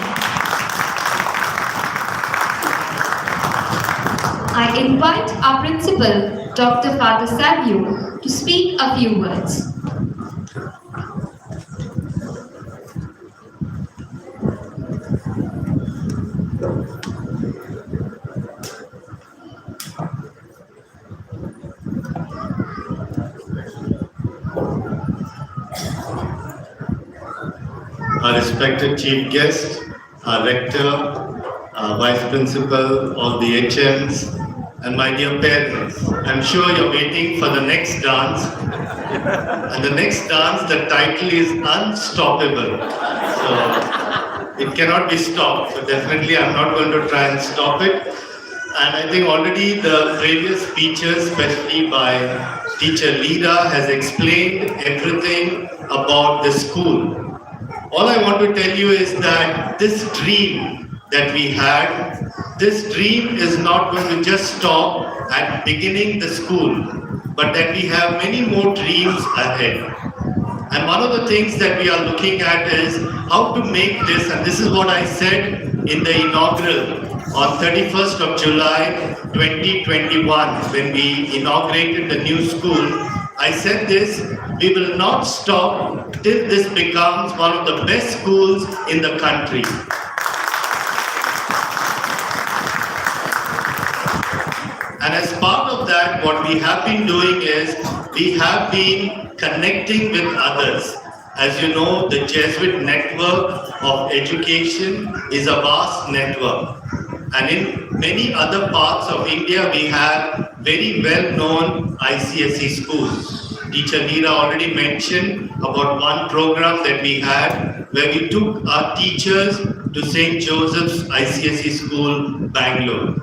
I invite our principal, Dr. Father Savio, to speak a few words. Our respected chief guest, our rector, our vice principal, all the HMs, and my dear parents. I'm sure you're waiting for the next dance. And the next dance, the title is Unstoppable. So it cannot be stopped. So definitely I'm not going to try and stop it. And I think already the previous speeches, especially by teacher Leela, has explained everything about the school. All I want to tell you is that this dream that we had, this dream is not going to just stop at beginning the school, but that we have many more dreams ahead. And one of the things that we are looking at is how to make this, and this is what I said in the inaugural on 31st of July 2021 when we inaugurated the new school. I said this, we will not stop till this becomes one of the best schools in the country. And as part of that, what we have been doing is, we have been connecting with others. As you know, the Jesuit network of education is a vast network. And in many other parts of India, we have very well-known ICSE schools. Teacher Neera already mentioned about one program that we had where we took our teachers to St. Joseph's ICSE School, Bangalore.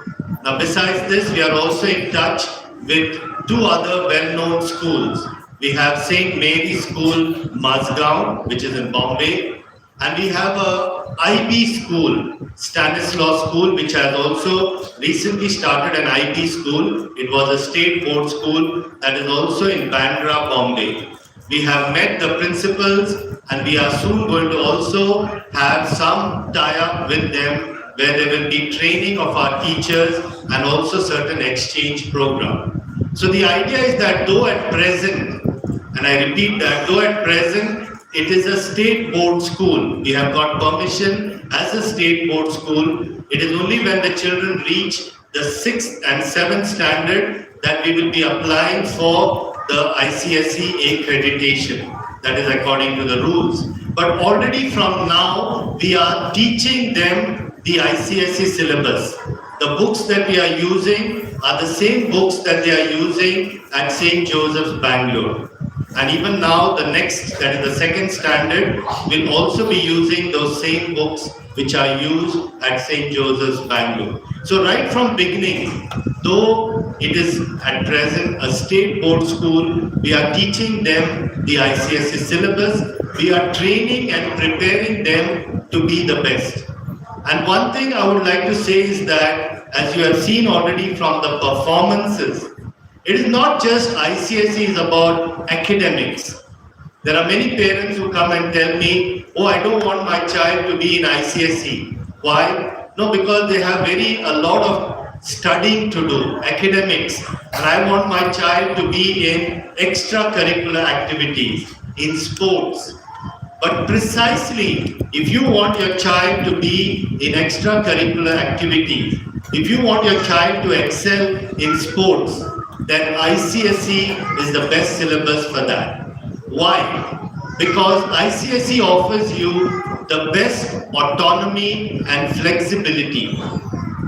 Now, besides this, we are also in touch with two other well-known schools. We have St. Mary's School, Mazgaon, which is in Bombay, and we have a IB school, Stanislaus School, which has also recently started an IB school. It was a state board school that is also in Bandra, Bombay. We have met the principals, and we are soon going to also have some tie-up with them where there will be training of our teachers and also certain exchange program. So the idea is that though at present, and I repeat that, though at present it is a state board school, we have got permission as a state board school, it is only when the children reach the 6th and 7th standard that we will be applying for the ICSE accreditation. That is according to the rules. But already from now, we are teaching them the ICSE syllabus. The books that we are using are the same books that they are using at St. Joseph's, Bangalore. And even now, the next, that is the 2nd standard, will also be using those same books which are used at St. Joseph's, Bangalore. So right from beginning, though it is at present a state board school, we are teaching them the ICSE syllabus. We are training and preparing them to be the best. And one thing I would like to say is that, as you have seen already from the performances, it is not just ICSE is about academics. There are many parents who come and tell me, oh, I don't want my child to be in ICSE. Why? No, because they have a lot of studying to do, academics. And I want my child to be in extracurricular activities, in sports. But precisely, if you want your child to be in extracurricular activities, if you want your child to excel in sports, then ICSE is the best syllabus for that. Why? Because ICSE offers you the best autonomy and flexibility.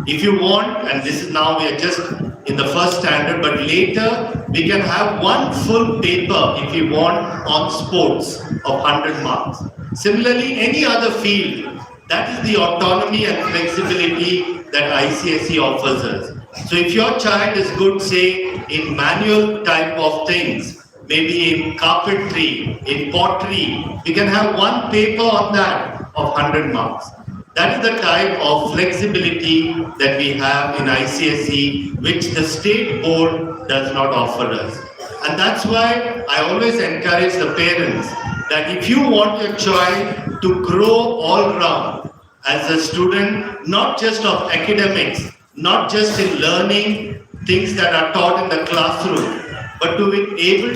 If you want, and this is now we are just in the 1st standard, but later we can have one full paper if you want on sports of 100 marks. Similarly, any other field, that is the autonomy and flexibility that ICSE offers us. So if your child is good, say, in manual type of things, maybe in carpentry, in pottery, we can have one paper on that of 100 marks. That is the type of flexibility that we have in ICSE, which the state board does not offer us. And that's why I always encourage the parents that if you want your child to grow all round as a student, not just of academics, not just in learning things that are taught in the classroom, but to be able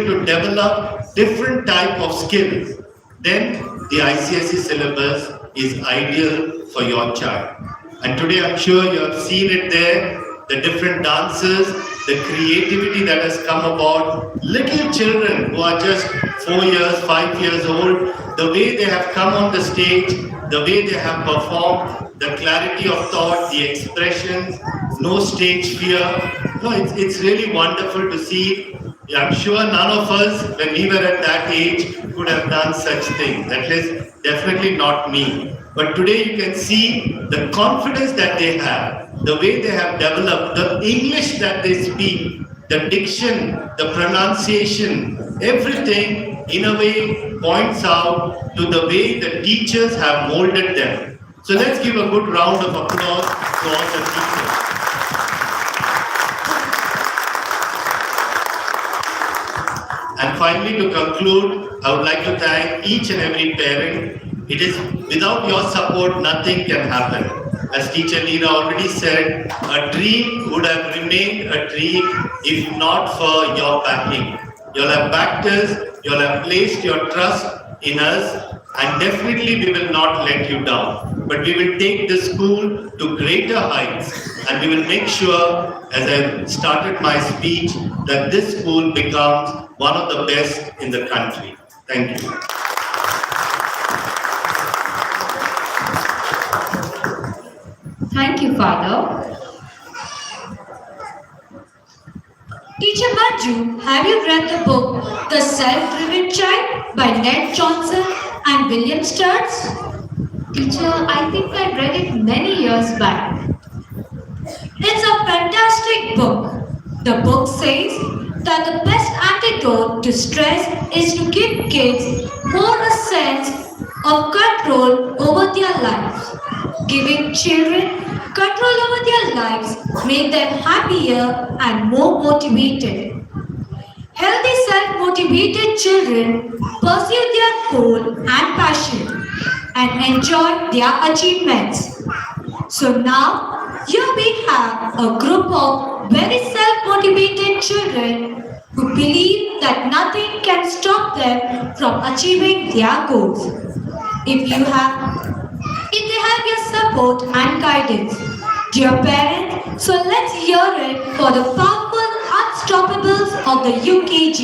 to develop different type of skills, then the ICSE syllabus is ideal for your child. And today I'm sure you have seen it there, the different dances, the creativity that has come about. Little children who are just 4 years, 5 years old, the way they have come on the stage, the way they have performed, the clarity of thought, the expressions, no stage fear. No, it's really wonderful to see. I'm sure none of us, when we were at that age, could have done such things. At least, definitely not me. But today you can see the confidence that they have, the way they have developed, the English that they speak, the diction, the pronunciation, everything in a way points out to the way the teachers have molded them. So let's give a good round of applause to all the teachers. And finally, to conclude, I would like to thank each and every parent. It is without your support, nothing can happen. As teacher Leena already said, a dream would have remained a dream if not for your backing. You all have backed us, you all have placed your trust in us, and definitely we will not let you down. But we will take the school to greater heights, and we will make sure, as I started my speech, that this school becomes one of the best in the country. Thank you. Thank you, Father. Teacher Manju, have you read the book The Self-Driven Child by Ned Johnson and William Sturz? Teacher, I think I read it many years back. It's a fantastic book. The book says that the best antidote to stress is to give kids more a sense of control over their lives. Giving children control over their lives make them happier and more motivated. Healthy self-motivated children pursue their goal and passion and enjoy their achievements. So now, here we have a group of very self-motivated children who believe that nothing can stop them from achieving their goals. If they have your support and guidance, dear parents, so let's hear it for the powerful unstoppables of the UKG.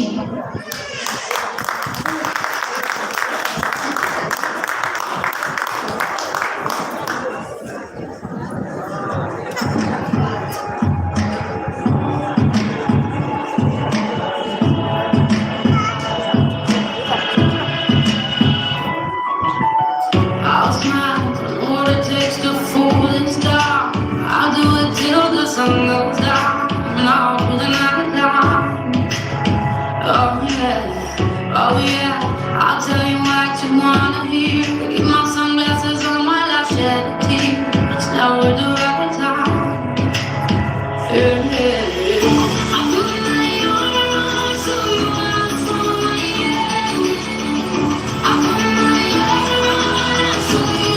I'll smile, what it takes to fool and stop. I'll do it till the sun goes down, and I'll do the night down. Oh yeah, I'll tell you what you wanna hear. Keep my sunglasses on while I shed a tear. It's now with the right time. Yeah. I'm doing my own, so you want from me. I'm doing my own, so you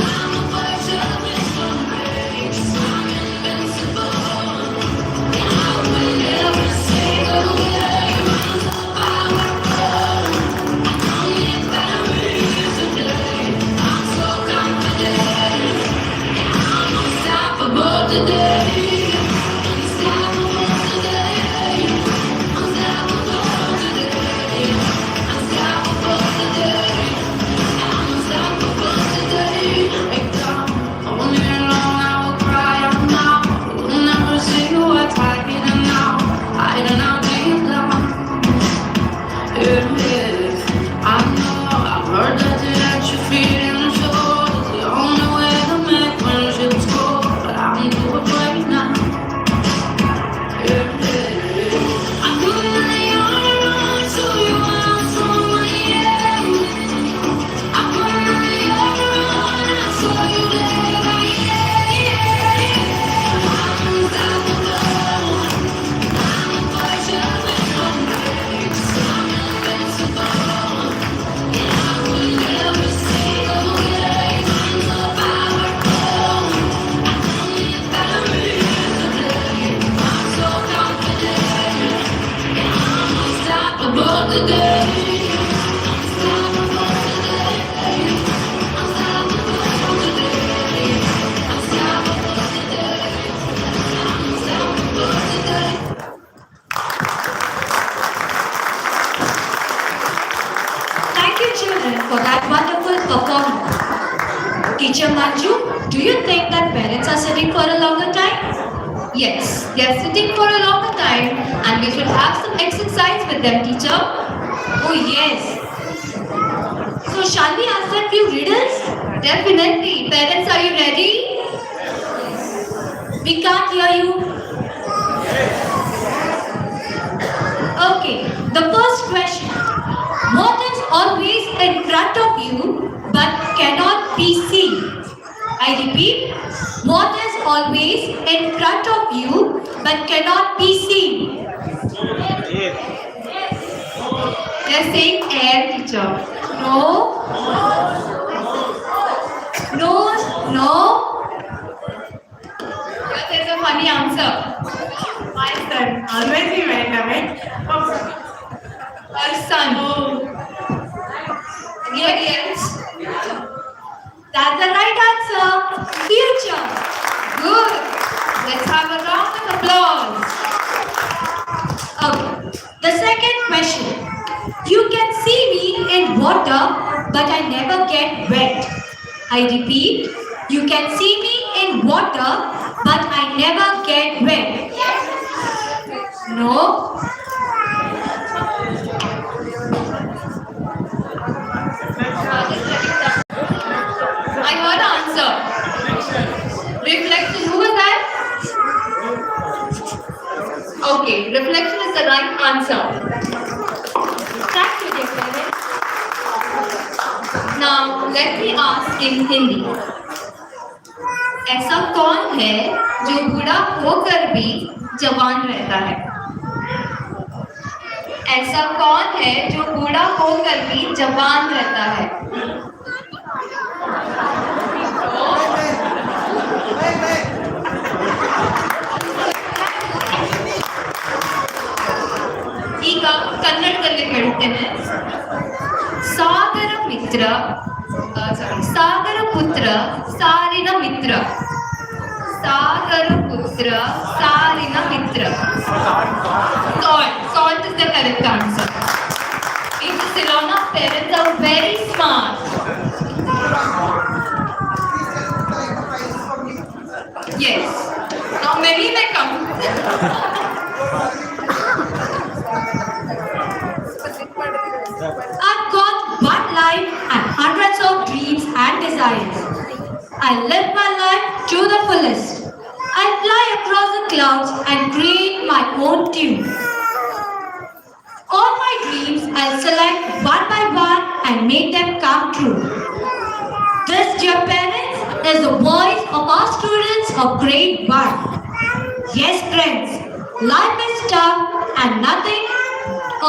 I'm a virgin with some grace. I'm invincible. I will never say away. I will go. I don't need batteries today. I'm so confident. I'm unstoppable today. Unstoppable today. Unstoppable today. Unstoppable today. I'm unstoppable today. Break down. All year long I will cry out now. Will never see what's hiding now. Hiding out deep down. I know I've heard that you feel in the shore. It's the only way to make friendships grow. But I'm doing great now. I'm doing the honor so you want from me. I'm doing the honor so you there. Teacher Manju, do you think that parents are sitting for a longer time? Yes, they are sitting for a longer time and we should have some exercise with them, teacher. Oh yes. So shall we ask them few riddles? Definitely. Parents, are you ready? We can't hear you. Okay, the first question. What is always in front of you but cannot be seen? I repeat, what is always in front of you but cannot be seen? They are saying air, teacher. No. No. No. There's a funny answer. My son. Always be right away. Our sun. Anybody else? That's the right answer. Future. Good. Let's have a round of applause. Okay. The second question. You can see me in water, but I never get wet. I repeat, you can see me in water, but I never get wet. No. I heard the answer. Reflection. Who was that? Okay, reflection is the right answer. Thank you, dear parents. Now let me ask in Hindi. ऐसा कौन है जो बूढ़ा होकर भी जवान रहता है? ऐसा कौन है जो बूढ़ा होकर भी जवान रहता है? ಈಗ ಕನ್ನಡದಲ್ಲಿ ಹೇಳ್ತೇನೆ. ಸಾಗರ ಮಿತ್ರ ಸಾಗರ ಪುತ್ರ ಸಾರಿನ ಮಿತ್ರ. ಸಾಗರ ಪುತ್ರ ಸಾರಿನ ಮಿತ್ರ. Salt is the correct answer. In the Ceylona, parents are very smart. Yes. Now many may come. I've got one life and hundreds of dreams and desires. I live my life to the fullest. I fly across the clouds and create my own tune. All my dreams I'll select one by one and make them come true. This, dear parents, is the voice of our students of grade 1. Yes, friends, life is tough and nothing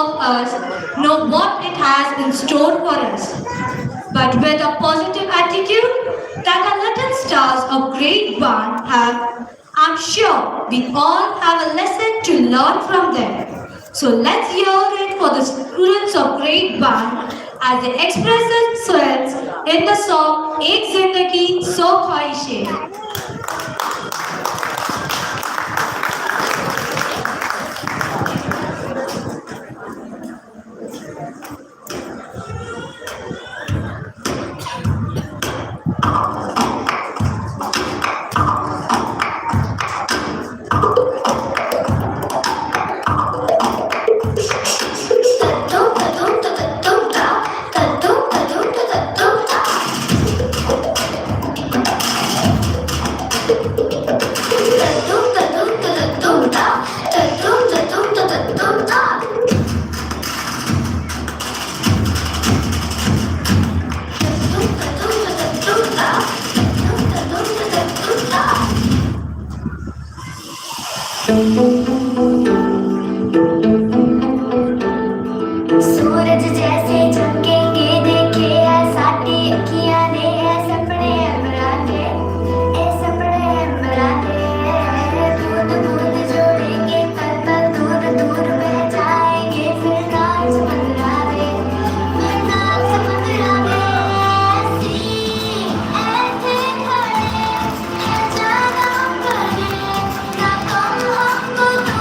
of us know what it has in store for us. But with a positive attitude that our little stars of grade 1 have, I'm sure we all have a lesson to learn from them. So let's hear it for the students of grade 1 as they express themselves in the song Ek Zindagi So Khwaishein. सूरज जैसे चमकेंगे देखे साडी अखियां ने ऐ सपने मराने ऐ सपने मराने दूध दूध जोड़ेंगे पल पल दूर दूर बह जाएंगे फिर नाच मंदरावे सी ऐसे खड़े है जाना पड़े ना कम हमको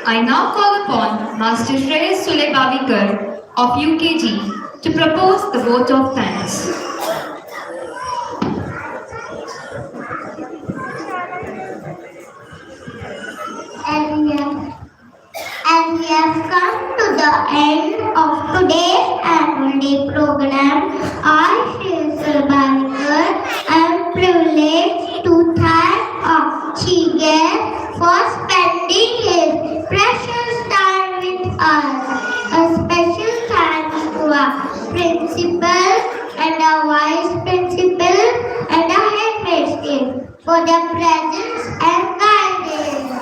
I now call upon Master Shreyas Sulebavekar of UKG to propose the vote of thanks. And we have come to the end of today's annual day program. I, Shreyas Sulebavekar, am privileged to thank our chief guest for spending his precious time with us. A special thanks to our principal and our vice principal and our headmistress for their presence and guidance.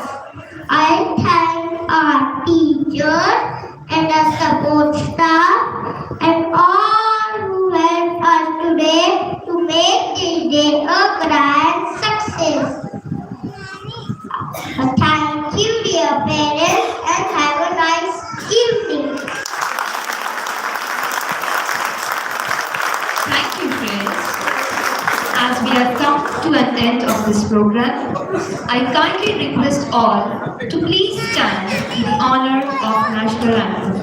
I thank our teachers and our support staff and all who helped us today to make this day a grand success. Thank you, dear parents, and have a nice evening. Thank you, friends. As we have come to an end of this program, I kindly request all to please stand in honor of National Anthem.